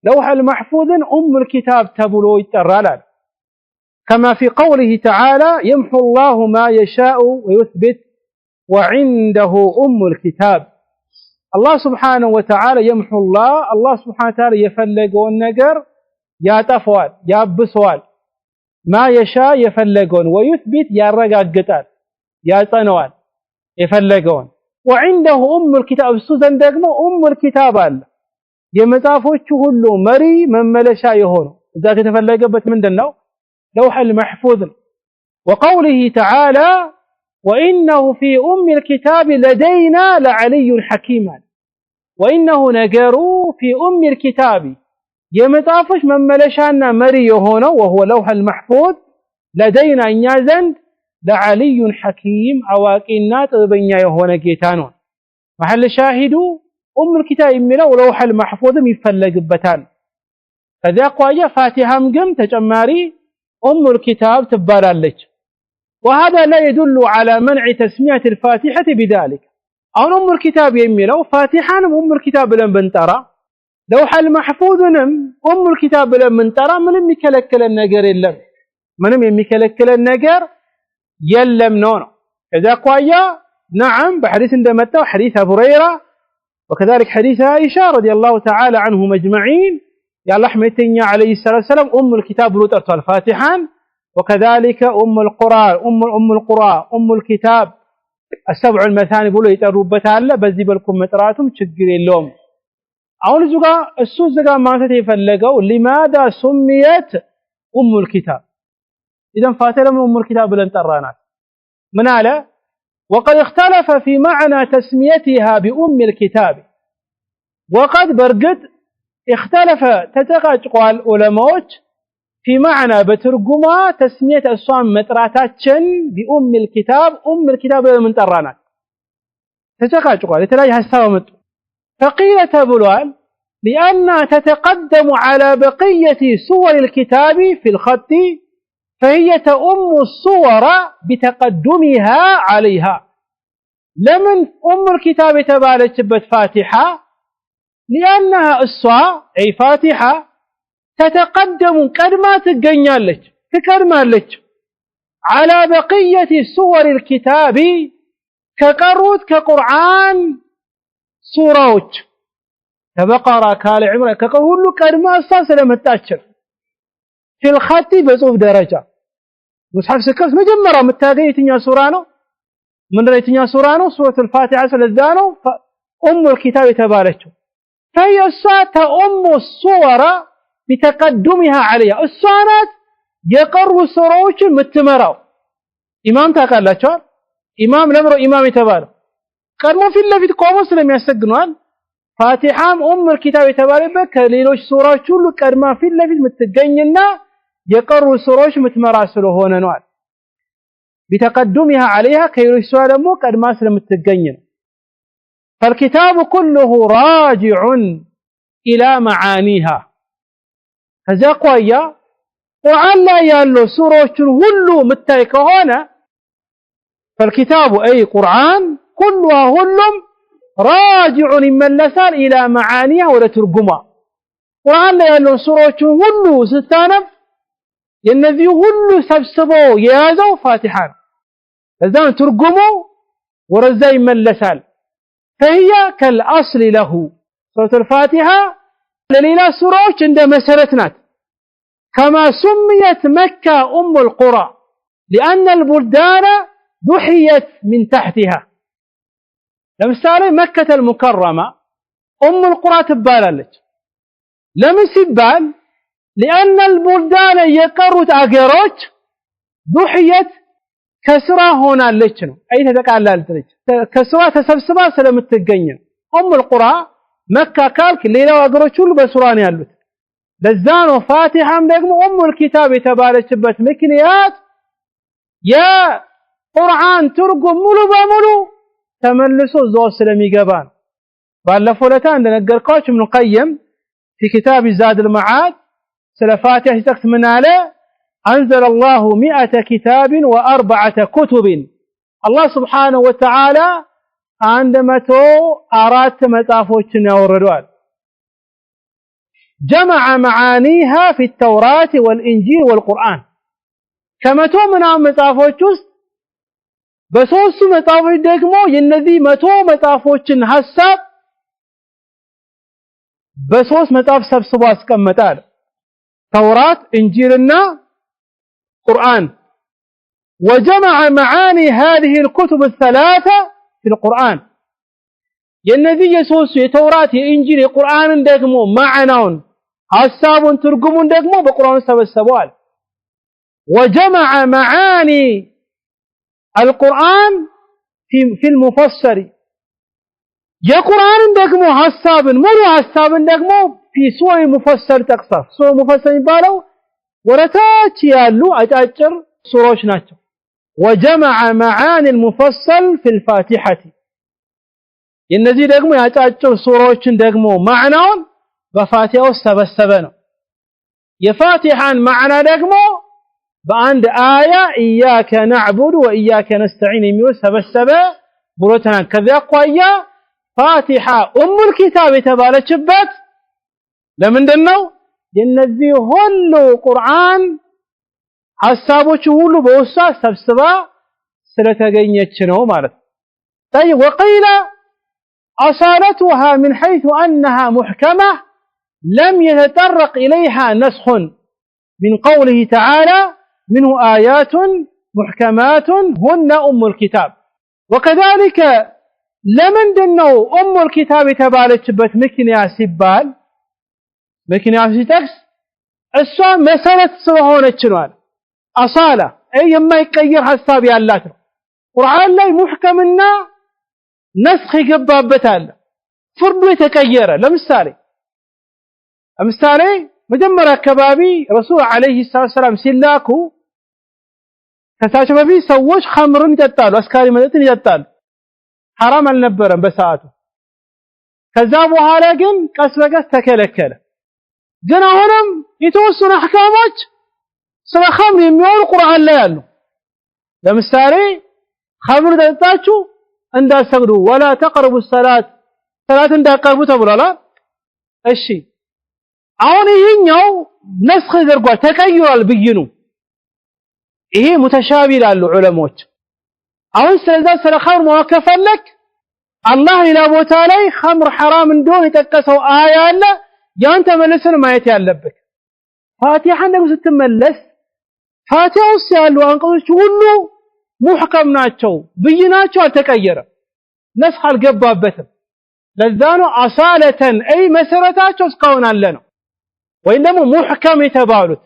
لوح المحفوظ أم الكتاب ተብሎ ይጠራል። كما في قوله تعالى يمحو الله ما يشاء ويثبت وعنده أم الكتاب. الله سبحانه وتعالى يمحو الله سبحانه وتعالى يفلقون ነገር ያጠፋዋል ያብሰዋል ما يشاء يفلقون ويثبت ያረጋግጣል ያጸነዋል የፈለገውን وعنده أم الكتاب እሱ ዘንድ ደግሞ أم الكتاب አለ የመጻፎቹ ሁሉ መሪ መመለሻ የሆነው እዛ ከተፈለገበት ምንድነው لوح المحفوظ وقوله تعالى وإنه في الكتاب لدينا لعلي حكيم وإنه نجروا في الكتاب يمطافش مملشانا مري يهونه وهو لوح المحفوظ لدينا እኛ ዘንድ لعلي حكيم አዋቂና ጥበበኛ የሆነ ጌታ ነው محل شاهዱ الكتاب የሚለው لوح المحفوظም ይፈለግበታል ከዚያ አኳያ ፋቲሃም ግን ተጨማሪ الكتاب ትባላለች وهذا لا يدل على منع تسمية الفاتحة بذلك አሁን الكتاب የሚለው ፋቲሃንም الكتاب ብለን ብንጠራ لوح المحفوظንም الكتاب ብለን ብንጠራ ምንም የሚከለክለን ነገር የለም ምንም የሚከለክለን ነገር የለም ነው ከዛ አኳያ نعم بحديث እንደመጣው حديث ابو هريره وكذلك حديث عائشه رضي الله تعالى عنهم اجمعين يا الله حميتኛ عليه الصلاه والسلام الكتاب ብሎ ጠርቷል ፋቲሃን وكذلك القرى الكتاب السبع المثاني ብሎ ይጠሩበታል በዚህ በልኩ መጥራቱም ችግር የለውም አሁን እዚህ ጋር እሱ ዘጋ ማለት የፈለገው لماذا سميت الكتاب اذا فاتله الكتاب ብለን ጠራናት ምን አለ وقد اختلف في معنى تسميتها الكتاب وقد برقد اختلف تتقاطقوا العلماء في معنى بترجمه تسميه الصام مطراتاچن الكتاب الكتاب من طرانات تتقاطقوا የተለያየ ሐሳብ መጡ فقيل تبلوال لأنها تتقدم على بقية صور الكتاب في الخط فهي الصور بتقدمها عليها لمن الكتاب تبالجبت فاتحة لأنها أي فاتحة تتقدم قدما تغنيالج تكرمالج على بقية صور الكتاب كقروت كقرآن سوراوች كبقرة كال عمران كقول قدما اساس ለመጣችር في الخط بصوف درجة مصحف سكس مجمرة متاغي የትኛው ሱራ ነው ምን የትኛው ሱራ ነው ሱረቱ الفاتحة ስለዛ ነው الكتاب የተባለችው فهي الصور بتقدمها عليها الصانات يقروا سوراዎችን ምትመራው ኢማም ታውቃላችሁ ኢማም ለምሮ ኢማም የተባለው ቀድሞ ፊት ለፊት ቆሞ ስለሚያሰግኗል ፋቲሃም الكتاب የተባለበት ከሌሎች ሱራዎች ሁሉ ቀድማ ፊት ለፊት ምትገኝና የቀሩ ሱራዎች ምትመራ ስለሆነ ነው بتقدمها عليها ከሌሎች ሱራ ደግሞ ቀድማ ስለምትገኝ ነው فالكتاب كله راجع الى معانيها ከዚያ አኳያ ቁርአን ላይ ያለው ሱራዎችን ሁሉ ምታይ ከሆነ فالكتاب اي قرآن كلها ሁሉም راجع يملسال الى معانيها وترجمها ቁርአን ላይ ያለው ሱራዎችን ሁሉ ስታነብ የነዚህ ሁሉ ሰብስቦ የያዘው ፋቲሃ ለዛን ትርጉሙ ወረዛ ይመለሳል فهي كالاصل له سوره الفاتحه ለሌላ ሱራዎች እንደ መሰረት ናት كما سميت مكة القرى لأن البلدان دحيت من تحتها ለምሳሌ مكة المكرمة القرى ትባላለች ለምን ሲባል لأن البلدان የቀሩት አገሮች دحيت ከስራ ሆናለች ነው አይ ተጠቃላለች ከስራ ተሰብስባ ስለምትገኝ القرى መካ ካልክ ሌላው አገሮች ሁሉ በሱራ ነው ያሉት ለዛ ነው ፋቲሃም ደግሞ الكتاب የተባለችበት ምክንያት የቁርአን ትርጉም ሙሉ በሙሉ ተመልሶ ዘው ስለሚገባ ባለፈው ለታ እንደነገርኳችሁ ኢብኑ ቀይም في كتاب زاد المعاد ስለ ፋቲሃ ሲጠቅስ ምን አለ أنزل الله 100 كتاب و4 كتب الله سبحانه وتعالى 104 መጽሐፎችን ያወረደዋል جمع معانيها في التوراة والإنجيل والقرآن كما تومنا መጽሐፎች ውስጥ በሶስቱ መጽሐፎች ደግሞ የነዚህ 100 መጽሐፎችን ሐሳብ በሶስት መጽሐፍ ሰብስቦ አስቀመጣል توراة إنجيلنا قرآن وجمع معاني هذه الكتب الثلاثة في القرآن የነዚህ የሶስቱ የተውራት የኢንጂል የቁርአንን ደግሞ ማዕናውን ሐሳቡን ትርጉሙን ደግሞ በቁርአን ሰበሰበዋል وجمع معاني القرآن في المفسر የቁርአን ደግሞ ሐሳብን ሙሉ ሐሳብን ደግሞ في سورة المفسر تقصف سورة المفسر የሚባለው ወረታች ያሉ አጫጭር ሱሮች ናቸው وجمع معاني المفصل في الفاتحة የነዚህ ደግሞ ያጫጭር ሱሮችን ደግሞ ማዕናውን በፋቲሃው ሰበሰበ ነው የፋቲሃን ማዕና ደግሞ በአንድ አያ ኢያከ ነዕቡዱ ወኢያከ ነስተዒን የሚል ሰበሰበ ብሎተናል ከዚያ አኳያ ፋቲሃ ኡሙል ኪታብ የተባለችበት ለምንድነው የነዚህ ሁሉ ቁርአን ሐሳቦች ሁሉ በውስጧ ሰብስባ ስለተገኘች ነው ማለት ነው طيب وقيل أصالتها من حيث أنها محكمة لم يتطرق إليها نسخ من قوله تعالى منه آيات محكمات هن أم الكتاب وكذلك لمن دنو أم الكتاب تبالتشبت مكنيا سبال مكنيا سيتكس السؤال مسألة سوهونة شنوان أصالة أي ما يقير حساب يالله قرآن لا محكمنا نسخ قبابتال فرد يتكير لمثالي مجمرة كبابي رسول عليه الصلاة والسلام سلاكو كساش ما في سووش خمر يتطالوا أسكاري مدتن يتطالوا حرام النبرن بساعته كذا بحالا ግን ቀስ በቀስ ተከለከለ ግን አሁንም የተወሰኑ አህካሞች ስለ ኸምር የሚያወሩ ቁርአን ላይ አሉ ለምሳሌ ኸምር ጠጣችሁ እንዳሰግዱ ولا تقربوا الصلاه ሰላት እንዳቀርቡ ተብሏል እሺ አሁን ይሄኛው ነስኽ ይደርጓል ተቀይሯል ብይኑ ይሄ ሙተሻቢ ይላሉ ዑለሞች አሁን ስለዛ ስለ ኸምር ማከፈለክ አላህ ኢላ ቦታ ላይ ኸምር حرام እንደሆነ የጠቀሰው አያ አለ ያን ተመለሰን ማየት ያለበት ፋቲሃን ደግሞ ስትመለስ ፋቲሃው ውስጥ ያሉ አንቀጾች ሁሉ ሙህከም ናቸው ብይናቸው አልተቀየረም ነስኽ አልገባበትም ለዛ ነው አሳለተን አይ መሰረታቸው እስካሁን አለ ነው ወይ ደግሞ ሙህከም የተባሉት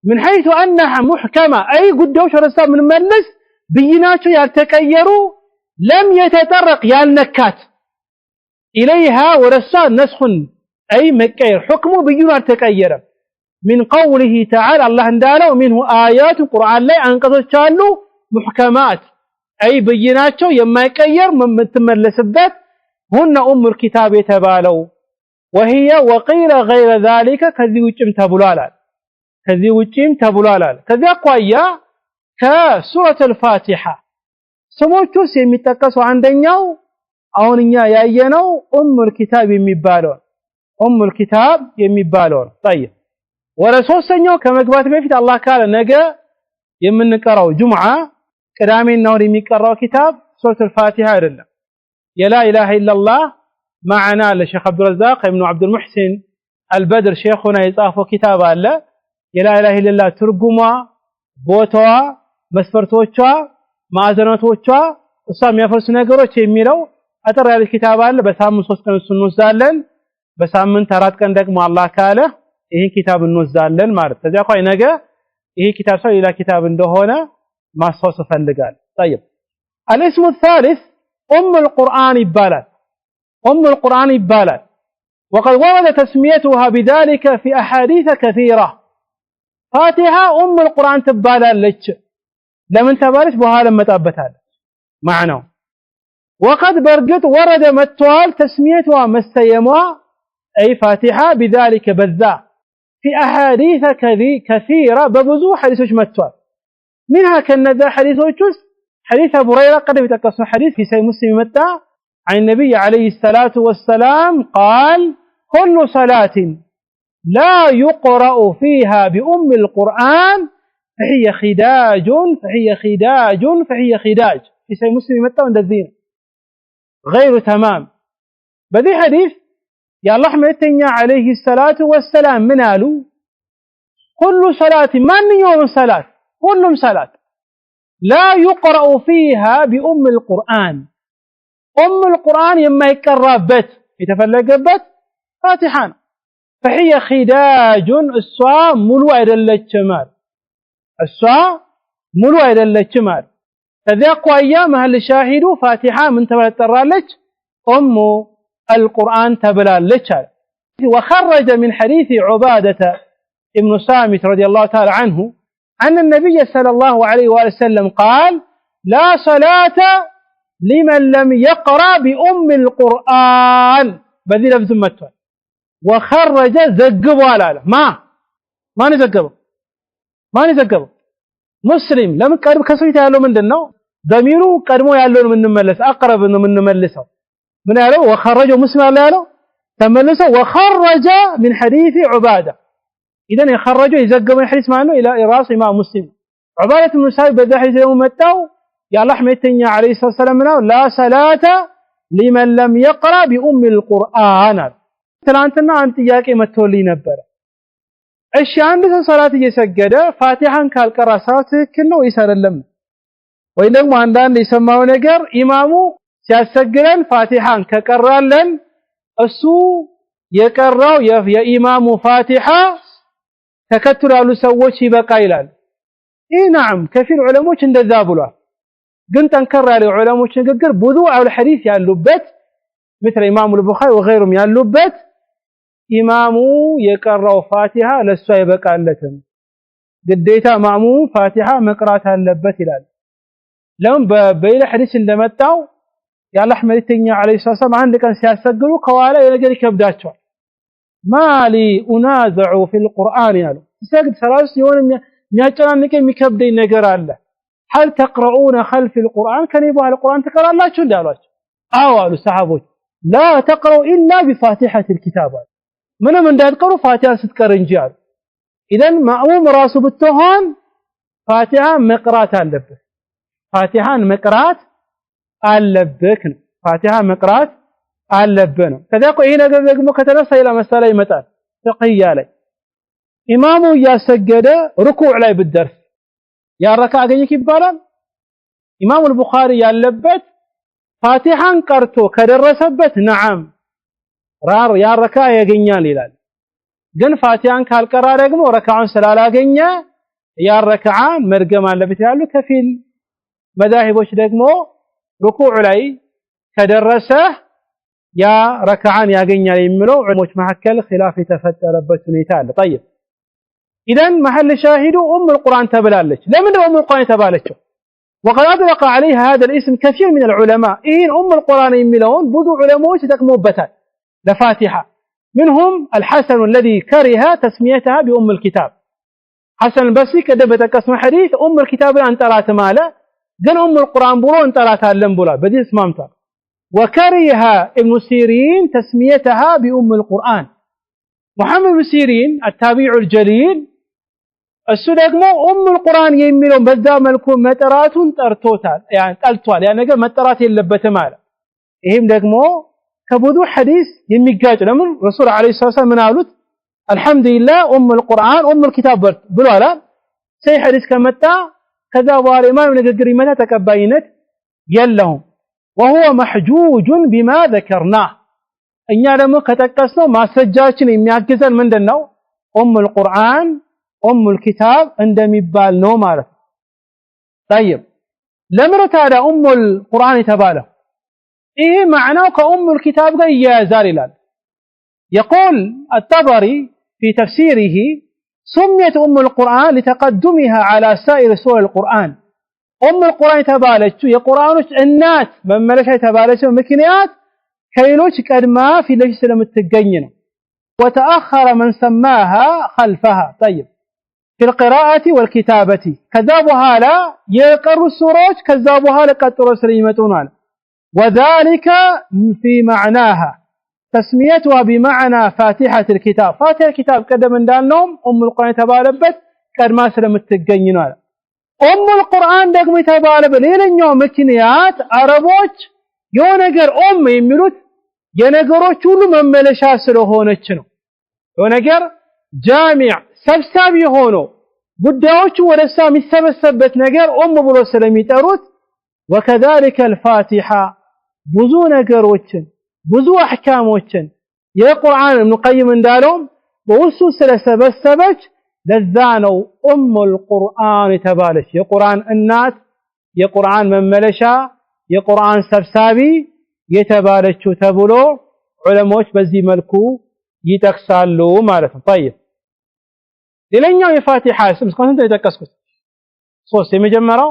من حيث انها محكمه اي ጉዳዮች ረሳ ምን መለስ ብይናቸው ያልተቀየሩ لم يتطرق ያልነካት إليها ورسا نسخ أي مكير حكمه بيجون التكير من قوله تعالى الله انداله منه آيات القرآن لا أنقذوا تشالوا محكمات أي بيناتشو يما يكير من متملسبات هن أم الكتاب يتبالوا وهي وقيل غير ذلك كذي وجم تبلالا كذي أقويا كسورة الفاتحة سموتو سيمتكسوا عندنياو أونيا ياينو أم الكتاب يميبالون أم الكتاب يميبالون طيب ورسول سنيو كما قبات بيفت الله قال نجا يمن نقراو جمعة قدامي النور يميقراو كتاب سورة الفاتحة إلا يا لا إله إلا الله معنا لشيخ عبد الرزاق ابن عبد المحسن البدر شيخنا يصافو كتاب الله يا لا إله إلا الله ترجمة بوتوا مسفرتوچا ማዕዘናቶቿ እሷም ያፈርሱ ነገሮች የሚለው አጠር ያለ ኪታብ አለ በሳምንት 3 ቀን እንወስዳለን በሳምንት 4 ቀን ደግሞ አላህ ካለ ይሄን ኪታብ እንወስዳለን ማለት ከዚያ ቆይ ነገ ይሄ ኪታብ ሰው ሌላ ኪታብ እንደሆነ ማስታወስ ፈልጋል طيب الاسم الثالث ام القرآن يبالال وقد ورد تسميتها بذلك في احاديث كثيرة فاتحة ام القرآن تبالالች لمن تبارش بهالا متابتها معناه وقد برقت ورد متوال تسميتها مستيمها أي فاتحة بذلك بذا في أحاديث كثيرة ببزو حديث متوال منها كان ذا حديث أبو هريرة قد يتقص حديث في سيد مسلم متى عن النبي عليه الصلاة والسلام قال كل صلاة لا يقرأ فيها بأم القرآن فهي خداج في سيد مسلم متى عند الدين غير تمام بذي حديث يا الله متنيا عليه الصلاة والسلام منالو كل صلاة من يوم صلاة كل صلاة لا يقرأ فيها بأم القرآن أم القرآن يما يكربت يتفلقبت فاتحان فهي خداج الصوام ملوء للجمال እሷ ሙሉ አይደለችም ማለት ከዚያ አኳያ መሐል ሻሂዱ ፋቲሃ ምን ተበጠራለች ኡሙ القرآن تبلالች አለ وخرج من حديث عبادة ابن صامت رضي الله تعالى عنه أن النبي صلى الله عليه وسلم قال لا صلاة لمن لم يقرأ بأم القرآن بذي لفظ متوى وخرج زقبوا على ما نزقبوا مسلم لم قرب كسويت ያለው ምንድነው ضميሩ ቀድሞ ያለውን ምንመለስ አቅረብ ነው ምንመልሰው ምን ያለው وخرج مسلم ያለው ተመልሶ وخرج من حديث عبادة اذا يخرج يزقبوا الحديث معناه الى راس امام مسلم عبادة بن صامت በዛ ሐዲስ ደግሞ መጣው የአላህ መልእክተኛ አለይሂ ሰላም ነው لا صلاة لمن لم يقرأ بأم القرآن ትናንትና አንድ ጥያቄ መጥቶልኝ ነበር እሺ አንድ ሰው ሶላት እየሰገደ ፋቲሃን ካልቀራ ሰው ትክክል ነው ይሰረለም ወይ ደግሞ አንዳንድ የሰማው ነገር ኢማሙ ሲያሰግረን ፋቲሃን ከቀራለን እሱ የቀራው የኢማሙ ፋቲሃ ተከትሎ ያሉ ሰዎች ይበቃ ይላል ኢናም ከፊል ዑለሞች እንደዛ ብሏል ግን ጠንከር ያለ ዑለሞች ንግግር ብዙ አውል ሐዲስ ያሉበት مثل امام البخاري وغيرهم ያሉበት ኢማሙ የቀራው ፋቲሃ ለሷ ይበቃለትም ግዴታ ማሙ ፋቲሃ መቅራት አለበት ይላል ለምን በሌላ ሐዲስ እንደመጣው የአላህ መልእክተኛ አለይሂ ሰላም አንድ ቀን ሲያሰግዱ ከኋላ የነገር ይከብዳቸዋል ማሊ ኡናዘዑ ፊል ቁርአን ያሉ ሲሰግድ ሰላስ የሆነ የሚያጨናንቅ የሚከብደኝ ነገር አለ هل تقرؤون خلف القرآن كان يبقى القرآن تقرألاችሁ እንዳሏቸው አዎ አሉ ሰሃቦች لا تقرؤوا إلا بفاتحة الكتاب ምንም እንዳትቀሩ ፋቲሃ ስትቀር እንጂ አሉ ኢደን ማእሙም ራሱ ብትሆን ፋቲሃ መቅራት አለበት ፋቲሃን መቅራት አለበት ፋቲሃ መቅራት አለበት ነው ከዛ ይሄ ነገር ደግሞ ከተነሳ ሌላ መሳላ ይመጣል ተቅያ ላይ ኢማሙ ያሰገደ ሩኩዕ ላይ ብትደርስ ያ ረካ አገኘክ ይባላል ኢማሙ አልቡኻሪ ያለበት ፋቲሃን ቀርቶ ከደረሰበት ነዓም ያ ረካ ያገኛል ይላል ግን ፋቲሃን ካልቀራ ደግሞ ረካውን ስላላገኘ ያ ረካዓን መርገም አለበት ያሉ ከፊል መዛሂቦች ደግሞ ሩኩዕ ላይ ከደረሰ ያ ረካዓን ያገኛል የሚለው ዑለሞች መካከል ኺላፍ የተፈጠረበት ሁኔታ አለ طيب اذا محل شاهد ام القرآن تبلالች لمن ام القرآن ተባለችው وقد اطلق عليها هذا الاسم كثير من العلماء إن ام القرآن የሚለውን ብዙ ዑለሞች ተጠቅመውበታል لفاتحة منهم الحسن الذي كره تسميتها بأم الكتاب حسن البصري كده بتقسم حديث أم الكتاب انطرات ماله ግን ام القرآن ብሎ እንጠራታለን ብሏል በዚህ ስማምቷል وكره ابن سيرين تسميتها بأم القرآن محمد بن سيرين التابع الجليل እሱ ደግሞ ام القرآن የሚለው በዛ መልኩ መጠራቱን ጠርቶታል يعني ጠልቷል ያ ነገር መጠራት የለበትም ማለት ይሄም ደግሞ ከብዙ ሐዲስ የሚጋጭ ለምን ረሱል አለይሂ ሰላም ምን አሉት አልহামዱሊላህ ام القرآن ام الكتاب ብሏል ሰይ ሐዲስ ከመጣ ከዛ በኋላ ኢማም ንግግር ይመታ ተቀባይነት የለውም وهو محجوج بما ذكرناه እኛ ደግሞ ከተቀስነው ማስረጃችን የሚያግዘን ምንድነው ام القرآن ام الكتاب እንደሚባል ነው ማለት طيب ለምን ታዲያ ام القرآن የተባለው ይሄ معناه كأم الكتاب ጋር ይያያዛል ይላል يقول الطبري في تفسيره سميت ام القرآن لتقدمها على سائر سور القرآن ام القرآن የተባለችው የቁርአኖች እናት መመለሻ የተባለችው ምክንያት ከሌሎች ቀድማ ፊት ስለምትገኝ ነው وتأخر من سماها خلفها طيب في القراءة والكتابة ከዛ በኋላ የቀሩ ሱራዎች ከዛ በኋላ ቀጥሎ ስለሚመጡናል وذلك في معناها تسميتها بمعنى فاتحة الكتاب فاتحة الكتاب قدم እንዳልነውም ام القرآن የተባለበት ቀድማ ስለምትገኝ ነው ام القرآن ደግሞ የተባለበት ሌላኛው ምክንያት አረቦች የነገር የሚሉት የነገሮች ሁሉ መመለሻ ስለሆነች ነው የነገር ጃሚዕ ሰብሳቢ ሆኖ ጉዳዮቹ ወደሳ የሚሰበሰብበት ነገር ብሎ ስለሚጠሩት وكذلك الفاتحة ብዙ ነገሮችን ብዙ አህካሞችን የቁርአን ኢብኑ ቀይም እንዳለው በውስጡ ስለሰበሰበች ለዛነው ኡሙል ቁርአን የተባለች የቁርአን እናት የቁርአን መመለሻ የቁርአን ሰብሳቢ የተባለችው ተብሎ ዑለሞች በዚህ መልኩ ይጠቅሳሉ ማለት ነው። طيب ሌላኛው የፋቲሃ ስም እስካሁን ተጠቀስኩት ሶስት የመጀመሪያው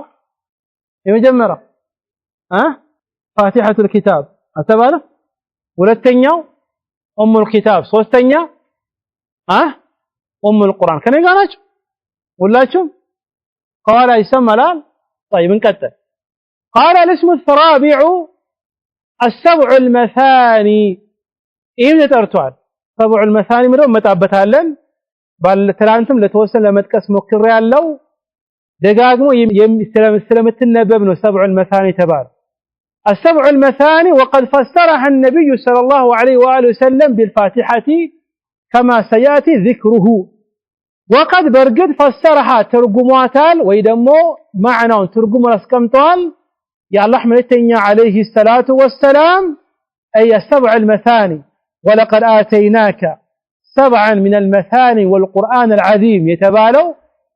ፋቲሐቱል ኪታብ አተባለ ሁለተኛው ኡሙል ኪታብ ሶስተኛ ኡሙል ቁርአን ከኔ ጋር ናችሁ ሁላችሁም قال ይሰማላል طيب እንቀጥል قال الاسم الرابع السبع المثاني ይሄ ተጠርቷል سبع المثاني ምንድነው መጣበታለን ባለትላንትም ለተወሰነ ለመጥቀስ ሞክሬ ያለው ደጋግሞ ስለምትነበብ ነው سبع المثاني ተባለ السبع المثاني وقد فسرها النبي صلى الله عليه واله وسلم بالفاتحه كما سياتي ذكره وقد برقد فسرها ترجماتال ወይ ደግሞ معناውን ትርጉሙ አስቀምጧል يالله ملتኛ عليه الصلاه والسلام اي السبع المثاني ولقد اتيناك سبعا من المثاني والقران العظيم يتبالو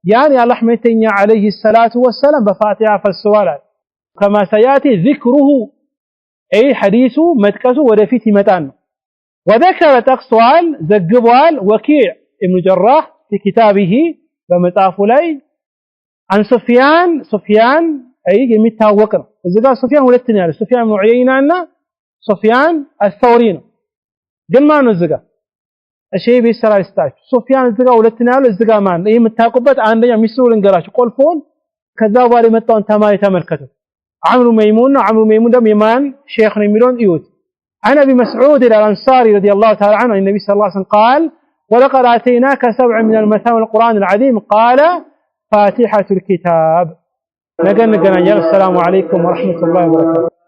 يعني الله ملتኛ عليه الصلاه والسلام بفاتحه فالسوالات كما سياتي ذكره اي حديثه متكسو ودفيت يمጣን وذكر تقصوال زغبوال وكيع ابن جراح في كتابه بمصحفه ላይ عن سفيان اي የሚታወቅ ነው እዚህ ጋር ሱፊያን ሁለት ነው ያለው ሱፊያን ኢብኑ ዑየይና እና ሱፊያን አልሰውሪ ነው ግን ማን ነው እዚህ ጋር እሺ ቢሰራ ይስጣችሁ ሱፊያን እዚህ ጋር ሁለት ነው ያለው እዚህ ጋር ማን ይሄ የምታውቁበት አንደኛ ሚስሩ ልንገራችሁ ቆልፎን ከዛ በኋላ የመጣውን ተማሪ ተመልከቱ عمرو ميمون دم يمان شيخ نميلون ايوت عن ابي مسعود الانصاري رضي الله تعالى عنه النبي صلى الله عليه وسلم قال ولقد اتيناك سبع من المثاني والقران العظيم قال فاتحه الكتاب نجن السلام عليكم ورحمه الله وبركاته